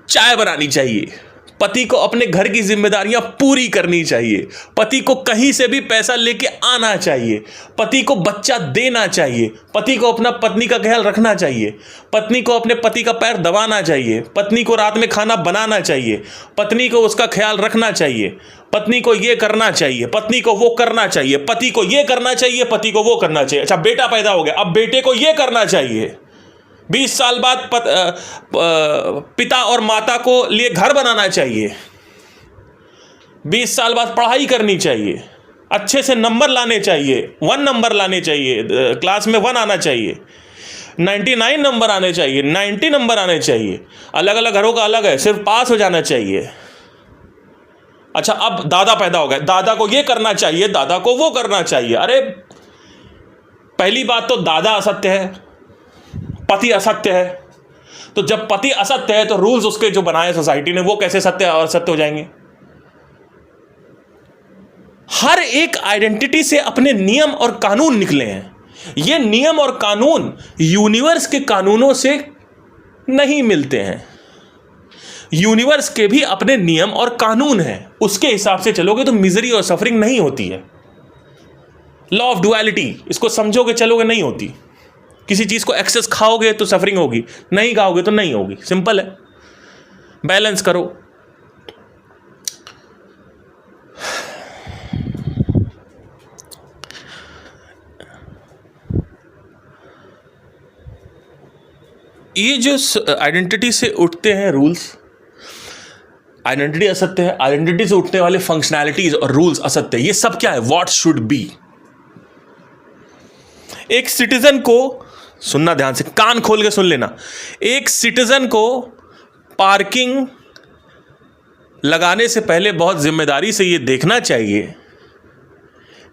चाय बनानी चाहिए, पति को अपने घर की जिम्मेदारियां पूरी करनी चाहिए, पति को कहीं से भी पैसा लेके आना चाहिए, पति को बच्चा देना चाहिए, पति को अपना पत्नी का ख्याल रखना चाहिए, पत्नी को अपने पति का पैर दबाना चाहिए, पत्नी को रात में खाना बनाना चाहिए, पत्नी को उसका ख्याल रखना चाहिए, पत्नी को ये करना चाहिए, पत्नी को वो करना चाहिए, पति को ये करना चाहिए, पति को वो करना चाहिए। अच्छा, बेटा पैदा हो गया, अब बेटे को ये करना चाहिए, 20 साल बाद पिता और माता को लिए घर बनाना चाहिए, 20 साल बाद पढ़ाई करनी चाहिए, अच्छे से नंबर लाने चाहिए, 1 नंबर लाने चाहिए, क्लास में 1 आना चाहिए, 99 नंबर आने चाहिए, 90 नंबर आने चाहिए। अलग अलग घरों का अलग है, सिर्फ पास हो जाना चाहिए। अच्छा, अब दादा पैदा हो गए, दादा को ये करना चाहिए, दादा को वो करना चाहिए। अरे पहली बात तो दादा असत्य है, पति असत्य है। तो जब पति असत्य है तो रूल्स उसके जो बनाए सोसाइटी ने वो कैसे सत्य और असत्य हो जाएंगे? हर एक आइडेंटिटी से अपने नियम और कानून निकले हैं। ये नियम और कानून यूनिवर्स के कानूनों से नहीं मिलते हैं। यूनिवर्स के भी अपने नियम और कानून हैं, उसके हिसाब से चलोगे तो मिजरी और सफरिंग नहीं होती है। लॉ ऑफ डुअलिटी, इसको समझोगे चलोगे नहीं होती। किसी चीज को एक्सेस खाओगे तो सफरिंग होगी, नहीं खाओगे तो नहीं होगी, सिंपल है। बैलेंस करो। ये जो आइडेंटिटी से उठते हैं रूल्स, आइडेंटिटी असत्य है, आइडेंटिटी से उठने वाले फंक्शनैलिटीज और रूल्स असत्य है। ये सब क्या है? What should B. एक सिटीजन को, सुनना ध्यान से, कान खोल के सुन लेना, एक सिटीजन को पार्किंग लगाने से पहले बहुत जिम्मेदारी से यह देखना चाहिए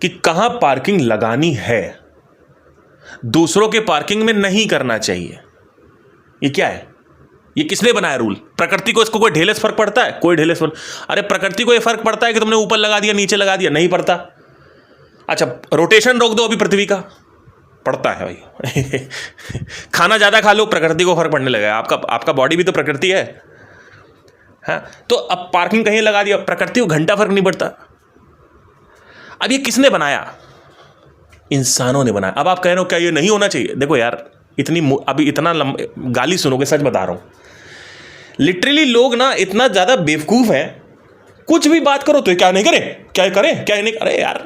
कि कहां पार्किंग लगानी है। दूसरों के पार्किंग में नहीं करना चाहिए। ये क्या है? ये किसने बनाया रूल? प्रकृति को इसको कोई ढेले से फर्क पड़ता है? कोई ढेले से फर्क? अरे प्रकृति को ये फर्क पड़ता है कि तुमने ऊपर लगा दिया, नीचे लगा दिया? नहीं पड़ता। अच्छा, रोटेशन रोक दो अभी पृथ्वी का, पड़ता है भाई। खाना ज्यादा खा लो, प्रकृति को फर्क पड़ने लगा। आपका बॉडी भी तो प्रकृति है हाँ, तो अब पार्किंग कहीं लगा दिया, प्रकृति को घंटा फर्क नहीं पड़ता। अब ये किसने बनाया? इंसानों ने बनाया। अब आप कह रहे हो क्या ये नहीं होना चाहिए? देखो यार, अभी इतना गाली सुनोगे, सच बता रहा हूं। लिटरली लोग ना इतना ज्यादा बेवकूफ है, कुछ भी बात करो तो क्या नहीं करें, क्या करें, क्या नहीं। अरे यार,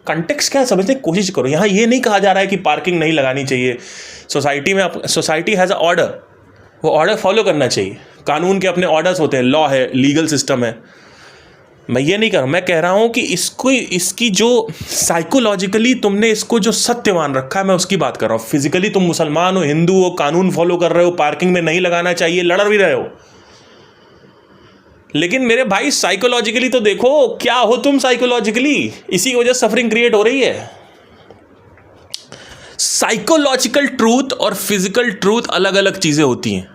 कंटेक्स्ट क्या है समझने की कोशिश करो। यहां ये नहीं कहा जा रहा है कि पार्किंग नहीं लगानी चाहिए। सोसाइटी में सोसाइटी हैज अ ऑर्डर, वो ऑर्डर फॉलो करना चाहिए। कानून के अपने ऑर्डर्स होते हैं, लॉ है, लीगल सिस्टम है। मैं ये नहीं कर रहा, मैं कह रहा हूं कि इसकी जो साइकोलॉजिकली तुमने इसको जो सत्य मान रखा है, मैं उसकी बात कर रहा हूं। फिजिकली तुम मुसलमान हो, हिंदू हो, कानून फॉलो कर रहे हो, पार्किंग में नहीं लगाना चाहिए लड़ भी रहे हो, लेकिन मेरे भाई साइकोलॉजिकली तो देखो क्या हो तुम साइकोलॉजिकली। इसी की वजह सफरिंग क्रिएट हो रही है। साइकोलॉजिकल ट्रूथ और फिजिकल ट्रूथ अलग अलग चीजें होती हैं।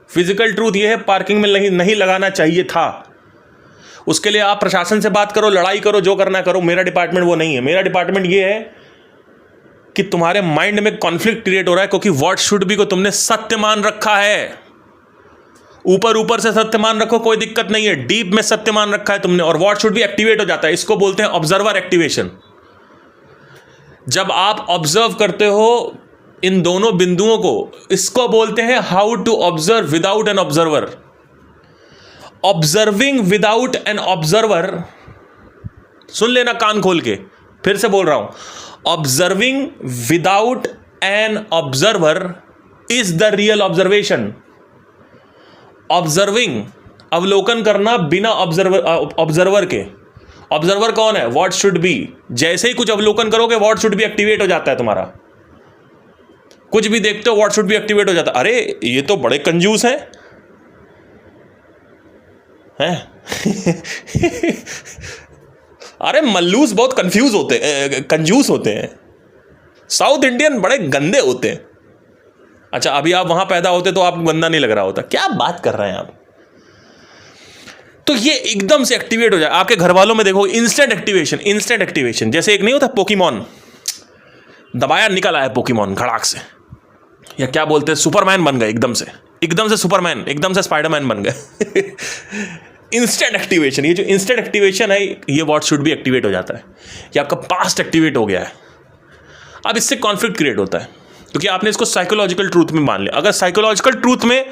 फिजिकल ट्रूथ ये है पार्किंग में नहीं लगाना चाहिए था, उसके लिए आप प्रशासन से बात करो, लड़ाई करो, जो करना करो। मेरा डिपार्टमेंट वो नहीं है। मेरा डिपार्टमेंट ये है कि तुम्हारे माइंड में कॉन्फ्लिक्ट क्रिएट हो रहा है क्योंकि व्हाट शुड बी को तुमने सत्य मान रखा है। ऊपर से सत्य मान रखो, कोई दिक्कत नहीं है, डीप में सत्य मान रखा है तुमने, और व्हाट शुड बी एक्टिवेट हो जाता है। इसको बोलते हैं ऑब्जर्वर एक्टिवेशन। जब आप ऑब्जर्व करते हो इन दोनों बिंदुओं को, इसको बोलते हैं how to observe without an observer. Observing without an observer, सुन लेना कान खोल के, फिर से बोल रहा हूं, observing without an observer is the real observation. Observing, अवलोकन करना बिना ऑब्जर्वर के। ऑब्जर्वर कौन है? What should be. जैसे ही कुछ अवलोकन करोगे व्हाट शुड बी एक्टिवेट हो जाता है तुम्हारा। कुछ भी देखते हो व्हाट शुड बी एक्टिवेट हो जाता है। अरे ये तो बड़े कंजूस हैं अरे मल्लूस बहुत कंफ्यूज होते हैं, कंजूस होते हैं। साउथ इंडियन बड़े गंदे होते हैं। अच्छा, अभी आप वहां पैदा होते तो आपको गंदा नहीं लग रहा होता। क्या बात कर रहे हैं आप? तो ये एकदम से एक्टिवेट हो जाए। आपके घर वालों में देखो इंस्टेंट एक्टिवेशन, इंस्टेंट एक्टिवेशन। जैसे एक नहीं होता पोकेमॉन, दबाया निकल आया पोकेमॉन घड़ाक से, या क्या बोलते हैं, सुपरमैन बन गए एकदम से सुपरमैन, एकदम से स्पाइडरमैन बन गए इंस्टेंट एक्टिवेशन। ये जो इंस्टेंट एक्टिवेशन है, ये व्हाट शुड बी एक्टिवेट हो जाता है। ये आपका पास्ट एक्टिवेट हो गया है। अब इससे कॉन्फ्लिक्ट क्रिएट होता है क्योंकि आपने इसको साइकोलॉजिकल ट्रूथ में मान लिया। अगर साइकोलॉजिकल ट्रूथ में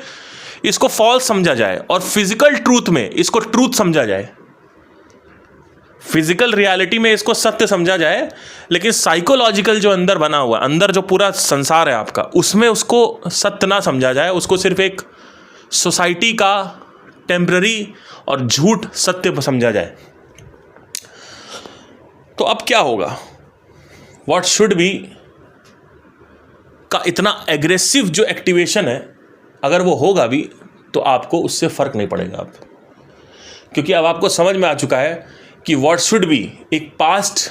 इसको फॉल्स समझा जाए और फिजिकल ट्रूथ में इसको ट्रूथ समझा जाए, फिजिकल रियलिटी में इसको सत्य समझा जाए, लेकिन साइकोलॉजिकल जो अंदर बना हुआ, अंदर जो पूरा संसार है आपका, उसमें उसको सत्य ना समझा जाए, उसको सिर्फ एक सोसाइटी का टेम्पररी और झूठ सत्य समझा जाए, तो अब क्या होगा? व्हाट शुड बी का इतना एग्रेसिव जो एक्टिवेशन है, अगर वो होगा भी तो आपको उससे फर्क नहीं पड़ेगा अब, क्योंकि अब आपको समझ में आ चुका है कि व्हाट शुड बी एक पास्ट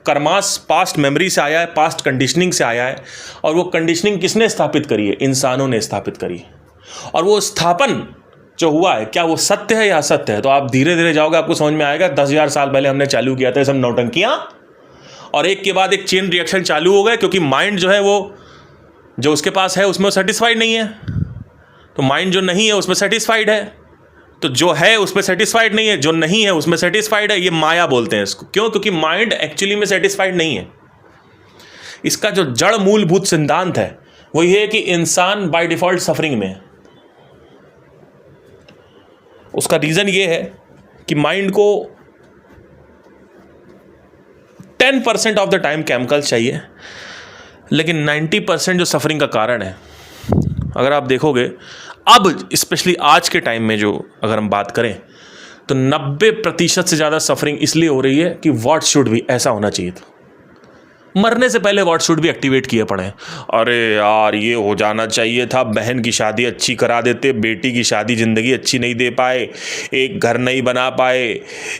कर्मास, पास्ट मेमोरी से आया है, पास्ट कंडीशनिंग से आया है। और वो कंडीशनिंग किसने स्थापित करी है? इंसानों ने स्थापित करी। और वो स्थापन जो हुआ है, क्या वो सत्य है या असत्य है? तो आप धीरे धीरे जाओगे, आपको समझ में आएगा 10,000 साल पहले हमने चालू किया था सब नौटंकियां, और एक के बाद एक चेन रिएक्शन चालू हो गए, क्योंकि माइंड जो है वो जो उसके पास है उसमें सेटिस्फाइड नहीं है, तो माइंड जो नहीं है उसमें सेटिस्फाइड है, तो जो है उसमें सेटिस्फाइड नहीं है, जो नहीं है उसमें सेटिस्फाइड है। ये माया बोलते हैं इसको। क्यों? क्योंकि माइंड एक्चुअली में सेटिस्फाइड नहीं है। इसका जो जड़ मूलभूत सिद्धांत है वो ये है कि इंसान बाय डिफॉल्ट सफरिंग में है। उसका रीजन ये है कि माइंड को 10% ऑफ द टाइम केमिकल्स चाहिए, लेकिन 90% जो सफरिंग का कारण है, अगर आप देखोगे अब स्पेशली आज के टाइम में जो अगर हम बात करें तो 90% से ज़्यादा सफरिंग इसलिए हो रही है कि व्हाट शुड बी ऐसा होना चाहिए था। मरने से पहले व्हाट शुड बी एक्टिवेट किए पड़े। अरे यार ये हो जाना चाहिए था, बहन की शादी अच्छी करा देते, बेटी की शादी ज़िंदगी अच्छी नहीं दे पाए, एक घर नहीं बना पाए,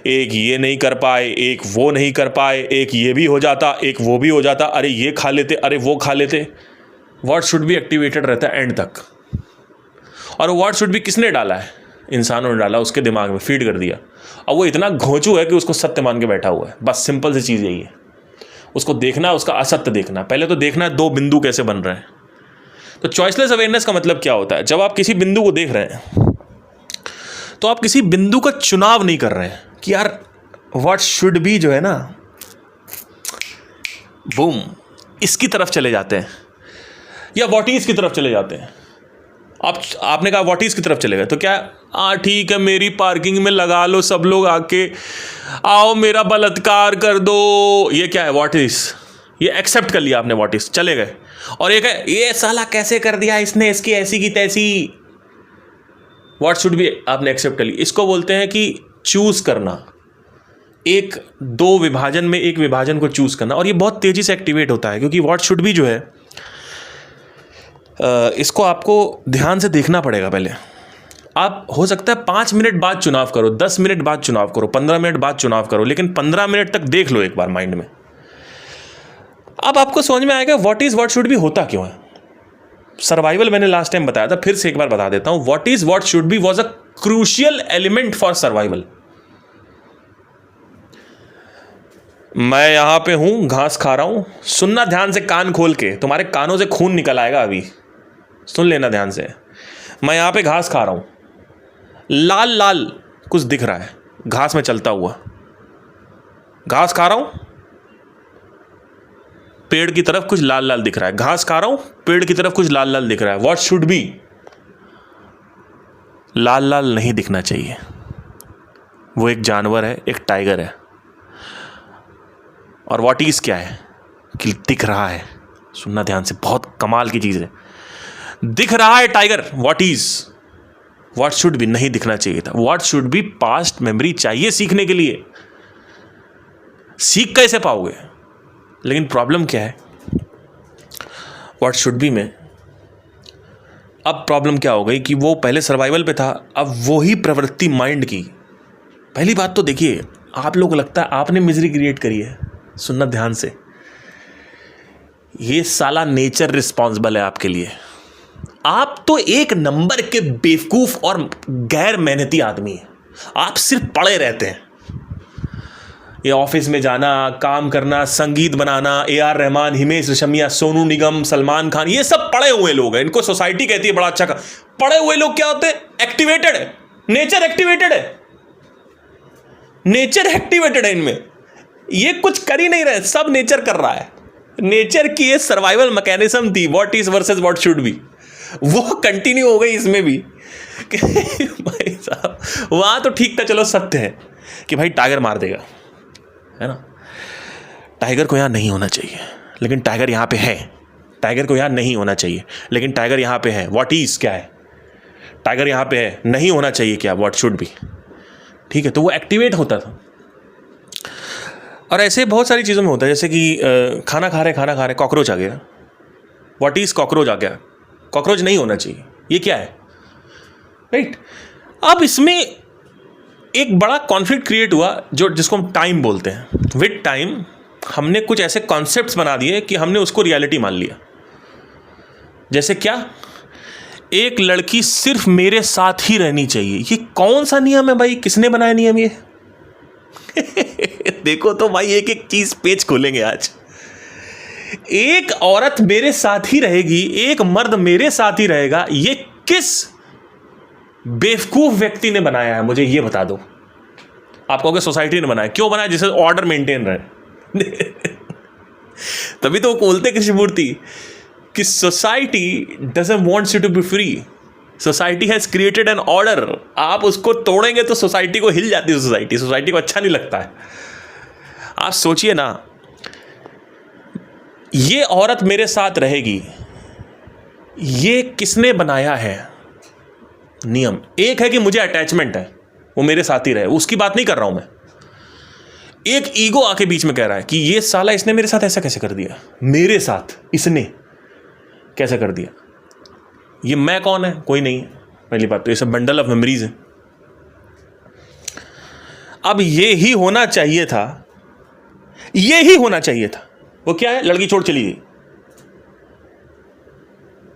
एक ये नहीं कर पाए, एक वो नहीं कर पाए, एक ये भी हो जाता, एक वो भी हो जाता, अरे ये खा लेते, अरे वो खा लेते। व्हाट शुड बी एक्टिवेटेड रहता है एंड तक। और व्हाट शुड बी किसने डाला है? इंसानों ने डाला, उसके दिमाग में फीड कर दिया। अब वो इतना घोंचू है कि उसको सत्य मान के बैठा हुआ है। बस सिंपल सी चीज़ यही है, उसको देखना है, उसका असत्य देखना। पहले तो देखना है दो बिंदु कैसे बन रहे हैं। तो चॉइसलेस अवेयरनेस का मतलब क्या होता है? जब आप किसी बिंदु को देख रहे हैं तो आप किसी बिंदु का चुनाव नहीं कर रहे हैं कि यार व्हाट शुड बी जो है ना, बूम, इसकी तरफ चले जाते हैं या व्हाट इज की तरफ चले जाते हैं। आपने कहा व्हाट इज की तरफ चले गए तो क्या, ठीक है मेरी पार्किंग में लगा लो सब लोग आके, आओ मेरा बलात्कार कर दो, ये क्या है व्हाट इज, ये एक्सेप्ट कर लिया आपने व्हाट इज, चले गए। और एक है ये साला कैसे कर दिया इसने, इसकी ऐसी की तैसी, व्हाट शुड बी आपने एक्सेप्ट कर ली। इसको बोलते हैं कि चूज करना, एक दो विभाजन में एक विभाजन को चूज करना, और ये बहुत तेजी से एक्टिवेट होता है क्योंकि व्हाट शुड बी जो है इसको आपको ध्यान से देखना पड़ेगा। पहले आप हो सकता है 5 मिनट बाद चुनाव करो, 10 मिनट बाद चुनाव करो, 15 मिनट बाद चुनाव करो, लेकिन 15 मिनट तक देख लो एक बार माइंड में। अब आपको समझ में आएगा what is what should B होता क्यों है। सर्वाइवल मैंने लास्ट टाइम बताया था, फिर से एक बार बता देता हूं। What is what should B was a crucial element for survival. मैं यहां पे हूं, घास खा रहा हूं, सुनना ध्यान से कान खोल के, तुम्हारे कानों से खून निकल आएगा अभी, सुन लेना ध्यान से। मैं यहां पे घास खा रहा हूं, लाल लाल कुछ दिख रहा है घास में चलता हुआ, घास खा रहा हूं, पेड़ की तरफ कुछ लाल लाल दिख रहा है, घास खा रहा हूं, पेड़ की तरफ कुछ लाल लाल दिख रहा है। व्हाट शुड बी, लाल लाल नहीं दिखना चाहिए। वो एक जानवर है, एक टाइगर है। और व्हाट इज क्या है कि दिख रहा है, सुनना ध्यान से, बहुत कमाल की चीज है, दिख रहा है tiger. What is what should B नहीं दिखना चाहिए था। What should B past memory चाहिए सीखने के लिए, सीख कैसे पाओगे। लेकिन प्रॉब्लम क्या है व्हाट शुड बी में, अब प्रॉब्लम क्या हो गई कि वो पहले सर्वाइवल पे था, अब वो ही प्रवृत्ति माइंड की। पहली बात तो देखिए, आप लोगों को लगता है आपने मिजरी क्रिएट करी है, सुनना ध्यान से, ये साला नेचर रिस्पॉन्सिबल है आपके लिए। आप तो एक नंबर के बेवकूफ और गैर मेहनती आदमी हैं, आप सिर्फ पड़े रहते हैं। ये ऑफिस में जाना, काम करना, संगीत बनाना, AR रहमान, हिमेश रेशमिया, सोनू निगम, सलमान खान, ये सब पड़े हुए लोग हैं। इनको सोसाइटी कहती है बड़ा अच्छा का। पड़े हुए लोग क्या होते हैं, एक्टिवेटेड है, नेचर एक्टिवेटेड है, नेचर एक्टिवेटेड है इनमें, ये कुछ कर ही नहीं रहे, सब नेचर कर रहा है। नेचर की ये सर्वाइवल मैकेनिज्म थी, what is versus what should B, वो कंटिन्यू हो गई इसमें भी। भाई साहब वहां तो ठीक था, चलो सत्य है कि भाई टाइगर मार देगा, है ना, टाइगर को यहां नहीं होना चाहिए, लेकिन टाइगर यहां पे है। टाइगर को यहां नहीं होना चाहिए, लेकिन टाइगर यहां पे है। व्हाट इज क्या है, टाइगर यहां पे है, नहीं होना चाहिए क्या, व्हाट शुड बी, ठीक है। तो वो एक्टिवेट होता था। और ऐसे बहुत सारी चीज़ों में होता है, जैसे कि खाना खा रहे कॉकरोच आ गया। व्हाट इज कॉकरोच आ गया, कॉकरोच नहीं होना चाहिए, ये क्या है, राइट। अब इसमें एक बड़ा कॉन्फ्लिक्ट क्रिएट हुआ, जो जिसको हम टाइम बोलते हैं। विद टाइम हमने कुछ ऐसे कॉन्सेप्ट्स बना दिए कि हमने उसको रियलिटी मान लिया। जैसे क्या, एक लड़की सिर्फ मेरे साथ ही रहनी चाहिए। ये कौन सा नियम है भाई, किसने बनाया नियम ये? देखो तो भाई, एक एक चीज पेज खोलेंगे आज। एक औरत मेरे साथ ही रहेगी, एक मर्द मेरे साथ ही रहेगा, ये किस बेवकूफ व्यक्ति ने बनाया है, मुझे ये बता दो। आप कहोगे सोसाइटी ने बनाया, क्यों बनाया, जिससे ऑर्डर मेंटेन रहे। तभी तो वो बोलते कृष्णमूर्ति कि society doesn't wants you to be free, society has created an order. आप उसको तोड़ेंगे तो सोसाइटी को हिल जाती है, सोसाइटी को अच्छा नहीं लगता है। आप सोचिए ना, ये औरत मेरे साथ रहेगी, ये किसने बनाया है नियम? एक है कि मुझे अटैचमेंट है, वो मेरे साथ ही रहे, उसकी बात नहीं कर रहा हूं मैं। एक ईगो आके बीच में कह रहा है कि ये साला इसने मेरे साथ ऐसा कैसे कर दिया, मेरे साथ इसने कैसे कर दिया। ये मैं कौन है, कोई नहीं है, पहली बात तो। ये सब बंडल ऑफ मेमोरीज है। अब ये ही होना चाहिए था, ये ही होना चाहिए था। वो क्या है, लड़की छोड़ चली गई,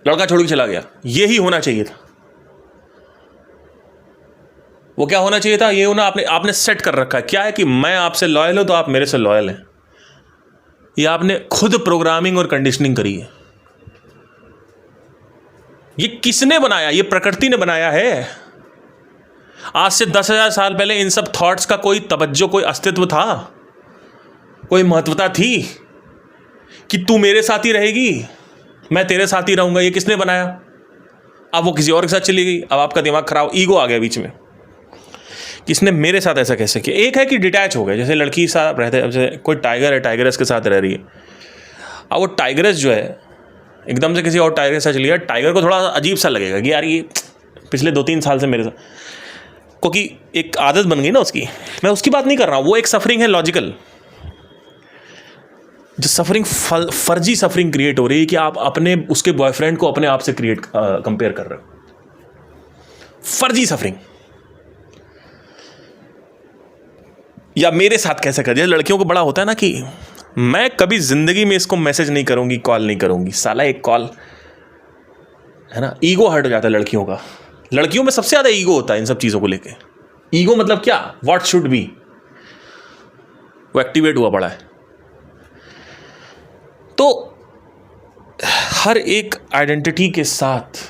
लड़का छोड़ के चला गया, ये ही होना चाहिए था। वो क्या होना चाहिए था, ये होना आपने सेट कर रखा है। क्या है कि मैं आपसे लॉयल हूं तो आप मेरे से लॉयल हैं। ये आपने खुद प्रोग्रामिंग और कंडीशनिंग करी है। ये किसने बनाया, ये प्रकृति ने बनाया है। आज से 10,000 साल पहले इन सब थॉट्स का कोई तवज्जो, कोई अस्तित्व था, कोई महत्वता थी कि तू मेरे साथ ही रहेगी, मैं तेरे साथ ही रहूंगा? ये किसने बनाया? अब वो किसी और के साथ चली गई, अब आपका दिमाग खराब, ईगो आ गया बीच में, किसने मेरे साथ ऐसा कैसे किया? एक है कि डिटैच हो गए, जैसे लड़की साथ रहते हैं, जैसे कोई टाइगर है, टाइगरस के साथ रह रही है, अब वो टाइगरस जो है एकदम से किसी और टाइगर के साथ चली गई, टाइगर को थोड़ा अजीब सा लगेगा कि यार ये पिछले 2-3 साल से मेरे साथ, क्योंकि एक आदत बन गई ना उसकी। मैं उसकी बात नहीं कर रहा हूँ, वो एक सफरिंग है लॉजिकल, जो सफरिंग फर्जी सफरिंग क्रिएट हो रही है कि आप अपने उसके बॉयफ्रेंड को अपने आप से कंपेयर कर रहे हो, फर्जी सफरिंग। या मेरे साथ कैसे कर दिया, लड़कियों को बड़ा होता है ना कि मैं कभी जिंदगी में इसको मैसेज नहीं करूंगी, कॉल नहीं करूंगी, साला एक कॉल है ना, ईगो हर्ट हो जाता है लड़कियों का। लड़कियों में सबसे ज्यादा ईगो होता है इन सब चीजों को लेके। ईगो मतलब क्या? व्हाट शुड बी, वो एक्टिवेट हुआ पड़ा है। तो हर एक आइडेंटिटी के साथ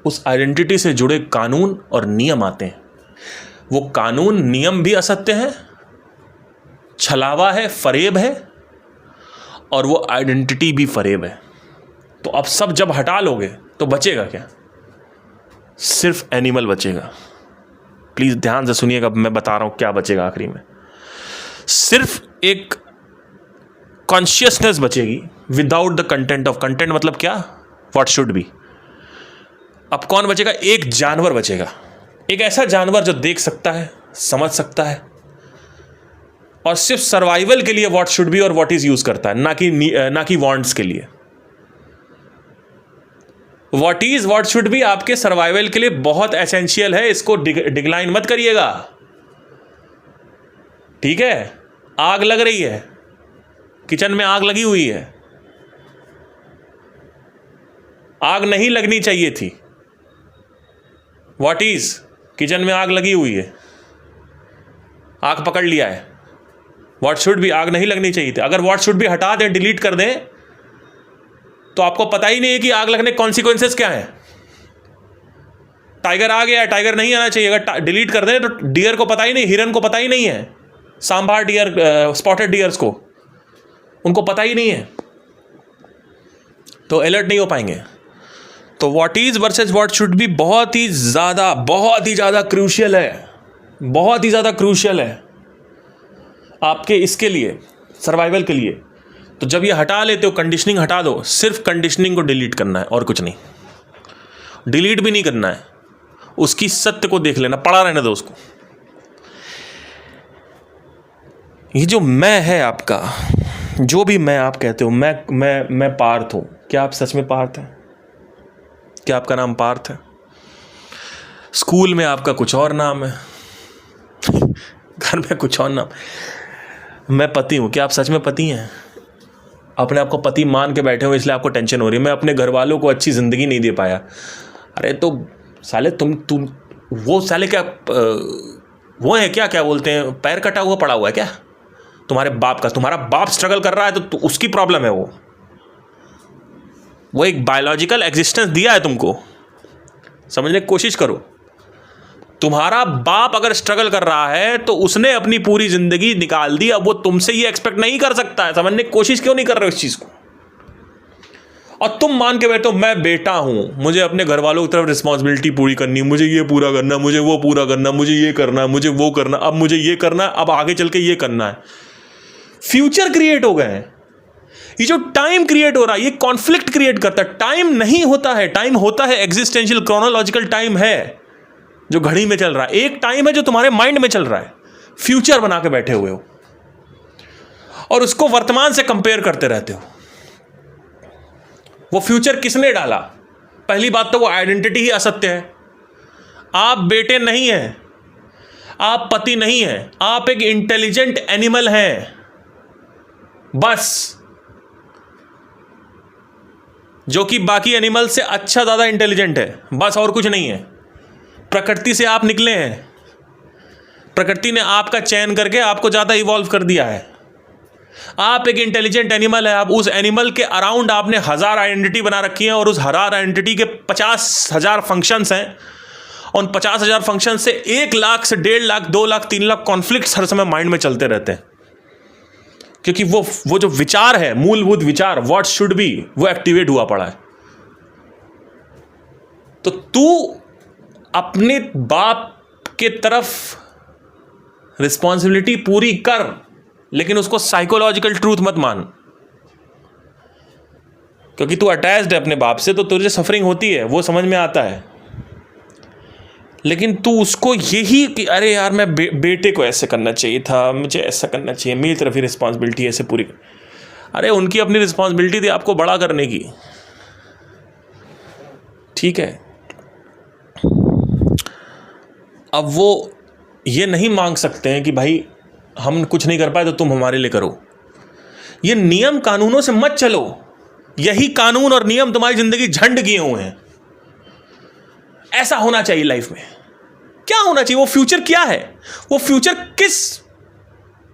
उस आइडेंटिटी से जुड़े कानून और नियम आते हैं। वो कानून नियम भी असत्य है, छलावा है, फरेब है, और वो आइडेंटिटी भी फरेब है। तो अब सब जब हटा लोगे तो बचेगा क्या? सिर्फ एनिमल बचेगा। प्लीज ध्यान से सुनिएगा, मैं बता रहा हूं क्या बचेगा आखिरी में। सिर्फ एक कॉन्शियसनेस बचेगी without the content of, content मतलब क्या? What should B. अब कौन बचेगा? एक जानवर बचेगा, एक ऐसा जानवर जो देख सकता है, समझ सकता है, और सिर्फ सर्वाइवल के लिए व्हाट शुड बी और व्हाट इज यूज करता है, ना कि वांट्स के लिए। What is what should B आपके सर्वाइवल के लिए बहुत एसेंशियल है, इसको डिक्लाइन मत करिएगा, ठीक है? आग लग रही है, किचन में आग लगी हुई है, आग नहीं लगनी चाहिए थी। व्हाट इज, किचन में आग लगी हुई है, आग पकड़ लिया है। व्हाट शुड बी, आग नहीं लगनी चाहिए थी। अगर व्हाट शुड बी हटा दें, डिलीट कर दें, तो आपको पता ही नहीं है कि आग लगने कॉन्सिक्वेंसेस क्या है। टाइगर आ गया, टाइगर नहीं आना चाहिए, अगर डिलीट कर दें तो डियर को पता ही नहीं, हिरन को पता ही नहीं है, सांभर डियर, स्पॉटेड डियर्स को, उनको पता ही नहीं है, तो अलर्ट नहीं हो पाएंगे। तो what is versus what should B बहुत ही ज़्यादा क्रूशियल है, बहुत ही ज़्यादा क्रूशियल है आपके इसके लिए, सर्वाइवल के लिए। तो जब ये हटा लेते हो, कंडीशनिंग हटा दो, सिर्फ कंडीशनिंग को डिलीट करना है और कुछ नहीं। डिलीट भी नहीं करना है, उसकी सत्य को देख लेना, पड़ा रहने दो उसको। ये जो मैं है आपका, जो भी मैं आप कहते हो, मैं पार्थ हूं, क्या आप सच में पार्थ हैं? क्या आपका नाम पार्थ है? स्कूल में आपका कुछ और नाम है, घर में कुछ और नाम। मैं पति हूं, क्या आप सच में पति हैं? अपने आप को पति मान के बैठे हो, इसलिए आपको टेंशन हो रही है। मैं अपने घर वालों को अच्छी जिंदगी नहीं दे पाया। अरे तो साले तुम वो साले क्या वो है क्या बोलते हैं, पैर कटा हुआ पड़ा हुआ है क्या तुम्हारे बाप का? तुम्हारा बाप स्ट्रगल कर रहा है तो उसकी प्रॉब्लम है। वो एक बायोलॉजिकल एग्जिस्टेंस दिया है तुमको, समझने की कोशिश करो। तुम्हारा बाप अगर स्ट्रगल कर रहा है तो उसने अपनी पूरी जिंदगी निकाल दी, अब वो तुमसे ये एक्सपेक्ट नहीं कर सकता है। समझने की कोशिश क्यों नहीं कर रहे हो इस चीज को? और तुम मान के बैठो मैं बेटा हूं, मुझे अपने घर वालों की तरफ रिस्पॉन्सिबिलिटी पूरी करनी, मुझे ये पूरा करना, मुझे वो पूरा करना, मुझे ये करना, मुझे वो करना, अब मुझे ये करना, अब आगे चल के ये करना है। फ्यूचर क्रिएट हो गए हैं। ये जो टाइम क्रिएट हो रहा है, ये कॉन्फ्लिक्ट क्रिएट करता है। टाइम नहीं होता है, टाइम होता है एग्जिस्टेंशियल क्रोनोलॉजिकल टाइम है जो घड़ी में चल रहा है। एक टाइम है जो तुम्हारे माइंड में चल रहा है, फ्यूचर बना के बैठे हुए हो और उसको वर्तमान से कंपेयर करते रहते हो। वो फ्यूचर किसने डाला? पहली बात तो वो आइडेंटिटी ही असत्य है। आप बेटे नहीं हैं, आप पति नहीं हैं, आप एक इंटेलिजेंट एनिमल हैं बस, जो कि बाकी एनिमल से अच्छा ज्यादा इंटेलिजेंट है बस, और कुछ नहीं है। प्रकृति से आप निकले हैं, प्रकृति ने आपका चयन करके आपको ज्यादा इवॉल्व कर दिया है। आप एक इंटेलिजेंट एनिमल है। आप उस एनिमल के अराउंड आपने 1000 आइडेंटिटी बना रखी है और उस 1000 आइडेंटिटी के 50,000 फंक्शंस हैं उन 50,000 फंक्शन से 1 लाख से 1.5 लाख 2 लाख 3 लाख कॉन्फ्लिक्ट्स हर समय माइंड में चलते रहते हैं, क्योंकि वो जो विचार है, मूलभूत विचार, व्हाट शुड बी, वो एक्टिवेट हुआ पड़ा है। तो तू अपने बाप के तरफ रिस्पॉन्सिबिलिटी पूरी कर, लेकिन उसको साइकोलॉजिकल ट्रूथ मत मान, क्योंकि तू अटैच्ड है अपने बाप से, तो तुझे सफरिंग होती है, वो समझ में आता है। लेकिन तू उसको यही कि अरे यार मैं बेटे को ऐसे करना चाहिए था, मुझे ऐसा करना चाहिए, मेरी तरफ ही रिस्पॉन्सिबिलिटी ऐसे पूरी। अरे उनकी अपनी रिस्पॉन्सिबिलिटी थी आपको बड़ा करने की, ठीक है। अब वो ये नहीं मांग सकते हैं कि भाई हम कुछ नहीं कर पाए तो तुम हमारे लिए करो। ये नियम कानूनों से मत चलो, यही कानून और नियम तुम्हारी जिंदगी झंड किए हुए हैं। ऐसा होना चाहिए लाइफ में। क्या होना चाहिए? वो फ्यूचर क्या है? वो फ्यूचर किस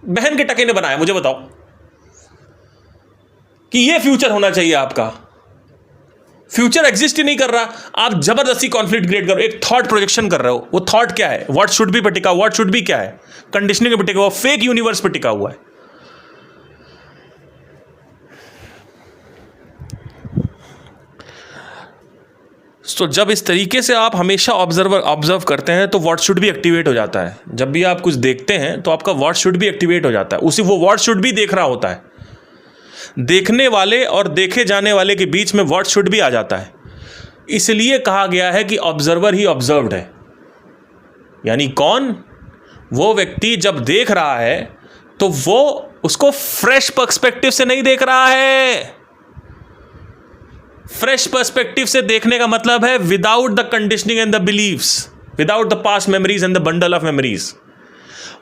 बहन के टके ने बनाया, मुझे बताओ कि ये फ्यूचर होना चाहिए आपका। फ्यूचर एग्जिस्ट ही नहीं कर रहा, आप जबरदस्ती कॉन्फ्लिक्ट क्रिएट करो, एक थॉट प्रोजेक्शन कर रहे हो। वो थॉट क्या है? व्हाट शुड बी पे टिका, व्हाट शुड बी क्या है? कंडीशनिंग पे टिका हुआ, फेक यूनिवर्स पे टिका हुआ है। तो जब इस तरीके से आप हमेशा ऑब्जर्व करते हैं तो व्हाट शुड बी एक्टिवेट हो जाता है। जब भी आप कुछ देखते हैं तो आपका व्हाट शुड बी एक्टिवेट हो जाता है। उसी वो व्हाट शुड बी देख रहा होता है, देखने वाले और देखे जाने वाले के बीच में व्हाट शुड बी आ जाता है। इसलिए कहा गया है कि ऑब्जर्वर ही ऑब्जर्व्ड है। यानी कौन? वो व्यक्ति जब देख रहा है तो वो उसको फ्रेश पर्सपेक्टिव से नहीं देख रहा है। फ्रेश पर्सपेक्टिव से देखने का मतलब है without the conditioning and the believes, without the past memories and the bundle of memories.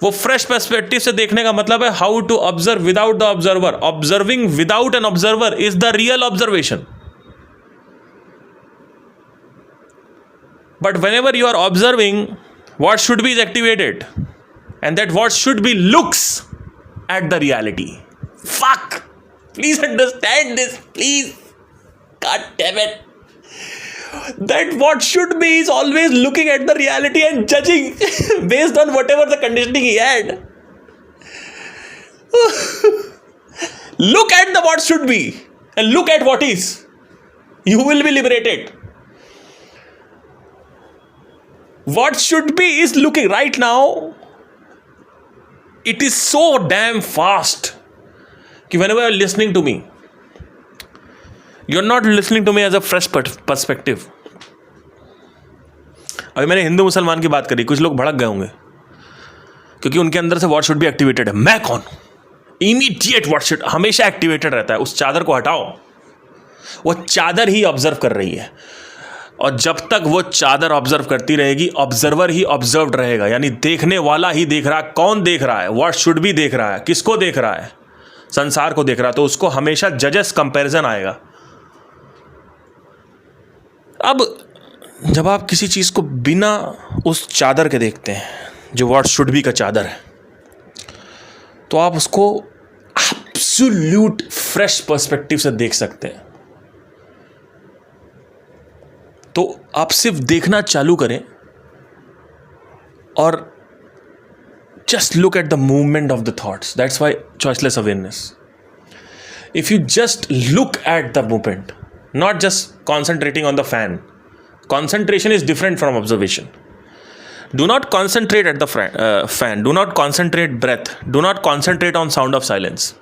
वो फ्रेश पर्सपेक्टिव से देखने का मतलब है how to observe without the observer. Observing without an observer is the real observation. But whenever you are observing, what should be is activated, and that what should be looks at the reality. Fuck! Please understand this, please. God damn it. That what should be is always looking at the reality and judging based on whatever the conditioning he had. Look at the what should be and look at what is. You will be liberated. What should be is looking right now. It is so damn fast कि whenever you're listening to me, you're not listening to me as a fresh perspective. अभी मैंने हिंदू मुसलमान की बात करी, कुछ लोग भड़क गए होंगे क्योंकि उनके अंदर से what should be एक्टिवेटेड है। मैं कौन? इमीडिएट what should हमेशा एक्टिवेटेड रहता है। उस चादर को हटाओ, वो चादर ही ऑब्जर्व कर रही है, और जब तक वो चादर ऑब्जर्व करती रहेगी, ऑब्जर्वर ही ऑब्जर्व्ड रहेगा। यानी देखने वाला ही देख रहा है। कौन देख रहा है? व्हाट शुड बी देख रहा है। किसको देख रहा है? संसार को देख रहा है। तो उसको हमेशा जजेस कंपैरिजन आएगा। अब जब आप किसी चीज को बिना उस चादर के देखते हैं जो व्हाट शुड बी का चादर है, तो आप उसको एब्सोल्यूट फ्रेश पर्सपेक्टिव से देख सकते हैं। तो आप सिर्फ देखना चालू करें और just look at the movement of the thoughts. That's why choiceless awareness. If you just look at the movement, not just concentrating on the fan. Concentration is different from observation. Do not concentrate at the fan. Do not concentrate breath. Do not concentrate on sound of silence.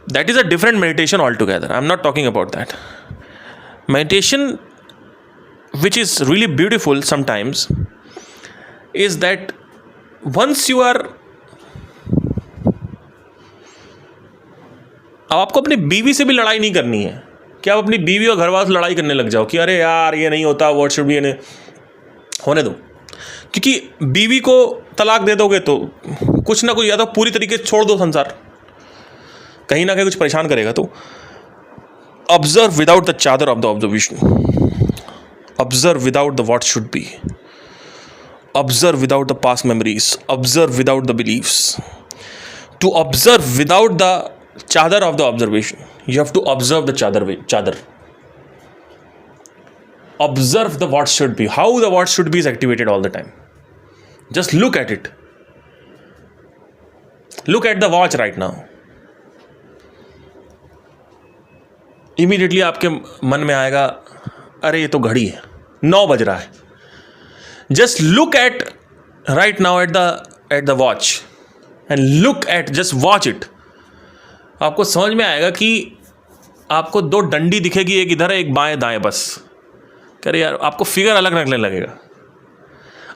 That is a different meditation altogether. I'm not talking about that. Meditation, which is really beautiful sometimes, is that once you are, अब आपको अपनी बीवी से भी लड़ाई नहीं करनी है कि आप अपनी बीवी और घरवालों से लड़ाई करने लग जाओ कि अरे यार ये नहीं होता, व्हाट शुड बी, होने दो। क्योंकि बीवी को तलाक दे दोगे तो कुछ ना कुछ, या तो पूरी तरीके से छोड़ दो संसार, कहीं ना कहीं कुछ परेशान करेगा। तो observe without the chadar of the observation. Observe without the what should be. Observe without the past memories. Observe without the beliefs. To observe without the chadar of the observation, you have to observe the chadar. observe the what should be, how the what should be is activated all the time. Just look at it. Look at the watch right now. Immediately आपके मन में आएगा, अरे ये तो घड़ी है, 9 बज रहा है. Just look at right now at the watch and look at, just watch it. आपको समझ में आएगा कि आपको 2 डंडी दिखेगी, एक इधर है एक बाएं दाएं, बस करे यार आपको फिगर अलग लगने लगेगा.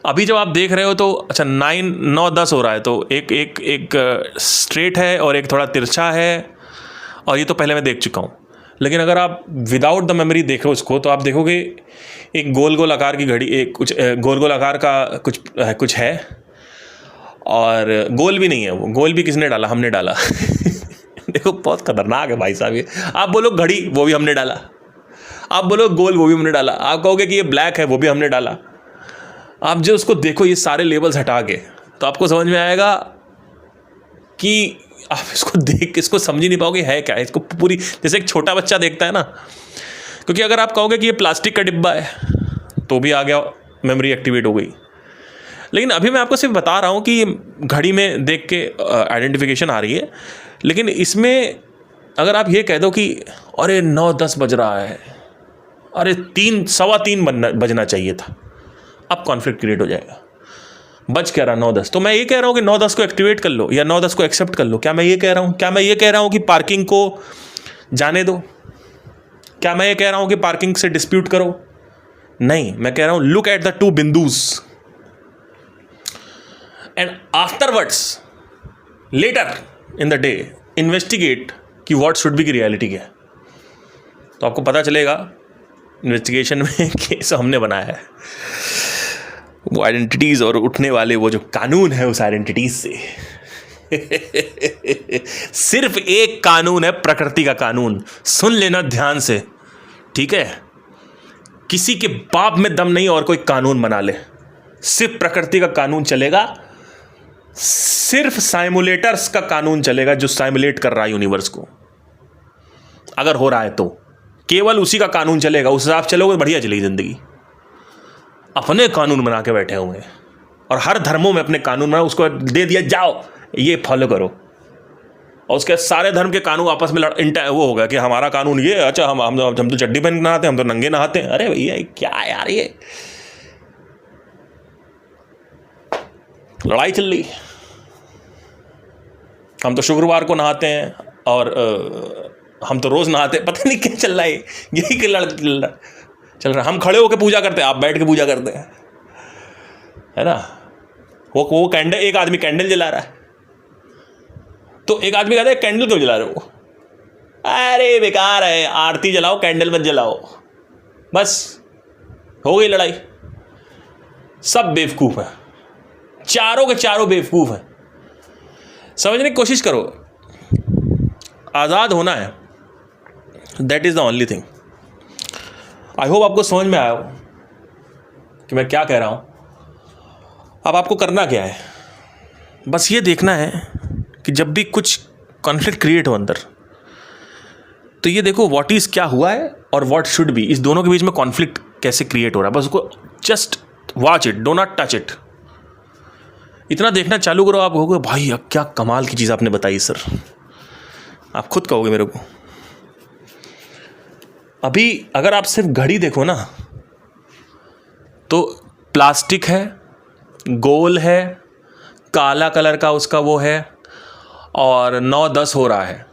अभी जब आप देख रहे हो तो अच्छा 9, 10 हो रहा है, तो एक स्ट्रेट है और एक थोड़ा तिरछा है, और ये तो पहले मैं देख चुका हूँ. लेकिन अगर आप विदाउट द मेमोरी देखो उसको, तो आप देखोगे एक गोल गोल आकार की घड़ी, एक कुछ गोल गोल आकार का कुछ है, और गोल भी नहीं है वो. गोल भी किसने डाला? हमने डाला. देखो बहुत खतरनाक है भाई साहब ये. आप बोलो घड़ी, वो भी हमने डाला. आप बोलो गोल, वो भी हमने डाला. आप कहोगे कि ये ब्लैक है, वो भी हमने डाला. आप जो उसको देखो ये सारे लेबल्स हटा के, तो आपको समझ में आएगा कि आप इसको देख इसको समझ ही नहीं पाओगे है क्या. इसको पूरी जैसे एक छोटा बच्चा देखता है ना, क्योंकि अगर आप कहोगे कि ये प्लास्टिक का डिब्बा है, तो भी आ गया, मेमोरी एक्टिवेट हो गई. लेकिन अभी मैं आपको सिर्फ बता रहा हूँ कि घड़ी में देख के आइडेंटिफिकेशन आ रही है. लेकिन इसमें अगर आप ये कह दो कि अरे 9-10 बज रहा है, अरे 3-3:15 बजना चाहिए था, अब कॉन्फ्लिक्ट क्रिएट हो जाएगा. बज क्या रहा 9-10, तो मैं ये कह रहा हूँ कि 9-10 को एक्टिवेट कर लो या 9-10 को एक्सेप्ट कर लो. क्या मैं ये कह रहा हूँ? क्या मैं ये कह रहा हूँ कि पार्किंग को जाने दो? क्या मैं ये कह रहा हूँ कि पार्किंग से डिस्प्यूट करो? नहीं, मैं कह रहा हूँ लुक एट द 2 बिंदुस and afterwards later in the day investigate कि व्हाट शुड बी की रियलिटी क्या है. तो आपको पता चलेगा इन्वेस्टिगेशन में केस हमने बनाया है. वो आइडेंटिटीज़ और उठने वाले वो जो कानून है उस आइडेंटिटीज़ से. सिर्फ एक कानून है, प्रकृति का कानून. सुन लेना ध्यान से, ठीक है. किसी के बाप में दम नहीं और कोई कानून बना ले. सिर्फ प्रकृति का कानून चलेगा. सिर्फ साइमुलेटर्स का कानून चलेगा जो साइमुलेट कर रहा है यूनिवर्स को. अगर हो रहा है तो केवल उसी का कानून चलेगा. उस हिसाब चलोगे बढ़िया चलेगी ज़िंदगी. अपने कानून बना के बैठे हुए हैं, और हर धर्मों में अपने कानून बना, उसको दे दिया जाओ ये फॉलो करो, और उसके सारे धर्म के कानून आपस में वो होगा कि हमारा कानून ये, अच्छा हम तो चड्डी पहन के नहाते हैं, हम तो नंगे नहाते हैं. अरे भैया क्या यार, ये लड़ाई चल रही. हम तो शुक्रवार को नहाते हैं और हम तो रोज नहाते हैं. पता नहीं क्या चल रहा है, यही चल रहा. हम खड़े होकर पूजा करते हैं, आप बैठ के पूजा करते हैं, है ना. वो कैंडल, एक आदमी कैंडल जला रहा है, तो एक आदमी कहता है कैंडल क्यों जला रहे हो? अरे बेकार है, आरती जलाओ, कैंडल मत जलाओ. बस हो गई लड़ाई. सब बेवकूफ़ है, चारों के चारों बेवकूफ़ है. समझने की कोशिश करो. आज़ाद होना है, that is the only thing. I hope आपको समझ में आया हो कि मैं क्या कह रहा हूँ. अब आपको करना क्या है, बस ये देखना है कि जब भी कुछ कॉन्फ्लिक्ट क्रिएट हो अंदर, तो ये देखो व्हाट इज़ क्या हुआ है और व्हाट शुड बी, इस दोनों के बीच में कॉन्फ्लिक्ट कैसे क्रिएट हो रहा है. बस उसको just watch it, do not touch it. इतना देखना चालू करो. आप कहोगे भाई अब क्या कमाल की चीज़ आपने बताई सर. आप खुद कहोगे मेरे को. अभी अगर आप सिर्फ घड़ी देखो ना, तो प्लास्टिक है, गोल है, काला कलर का उसका वो है, और 9-10 हो रहा है,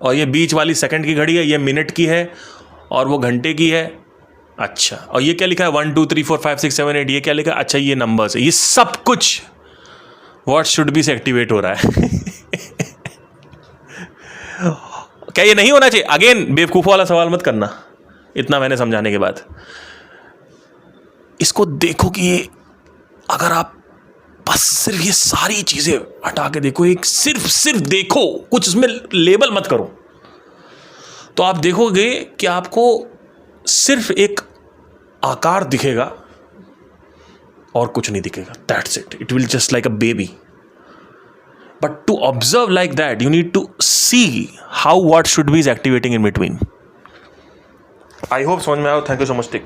और ये बीच वाली सेकंड की घड़ी है, ये मिनट की है, और वो घंटे की है. अच्छा, और ये क्या लिखा है 1 2 3 4 5 6 7 8, ये क्या लिखा है? अच्छा ये नंबर्स है. ये सब कुछ व्हाट शुड बी से एक्टिवेट हो रहा है. क्या ये नहीं होना चाहिए? अगेन बेवकूफ़ों वाला सवाल मत करना. इतना मैंने समझाने के बाद इसको देखो कि ये, अगर आप बस सिर्फ ये सारी चीज़ें हटा के देखो, एक सिर्फ देखो, कुछ उसमें लेबल मत करो, तो आप देखोगे कि आपको सिर्फ एक आकार दिखेगा और कुछ नहीं दिखेगा. That's it. It will just like a baby. But to observe like that, you need to see how what should be is activating in between. I hope समझ में आया. Thank you so much.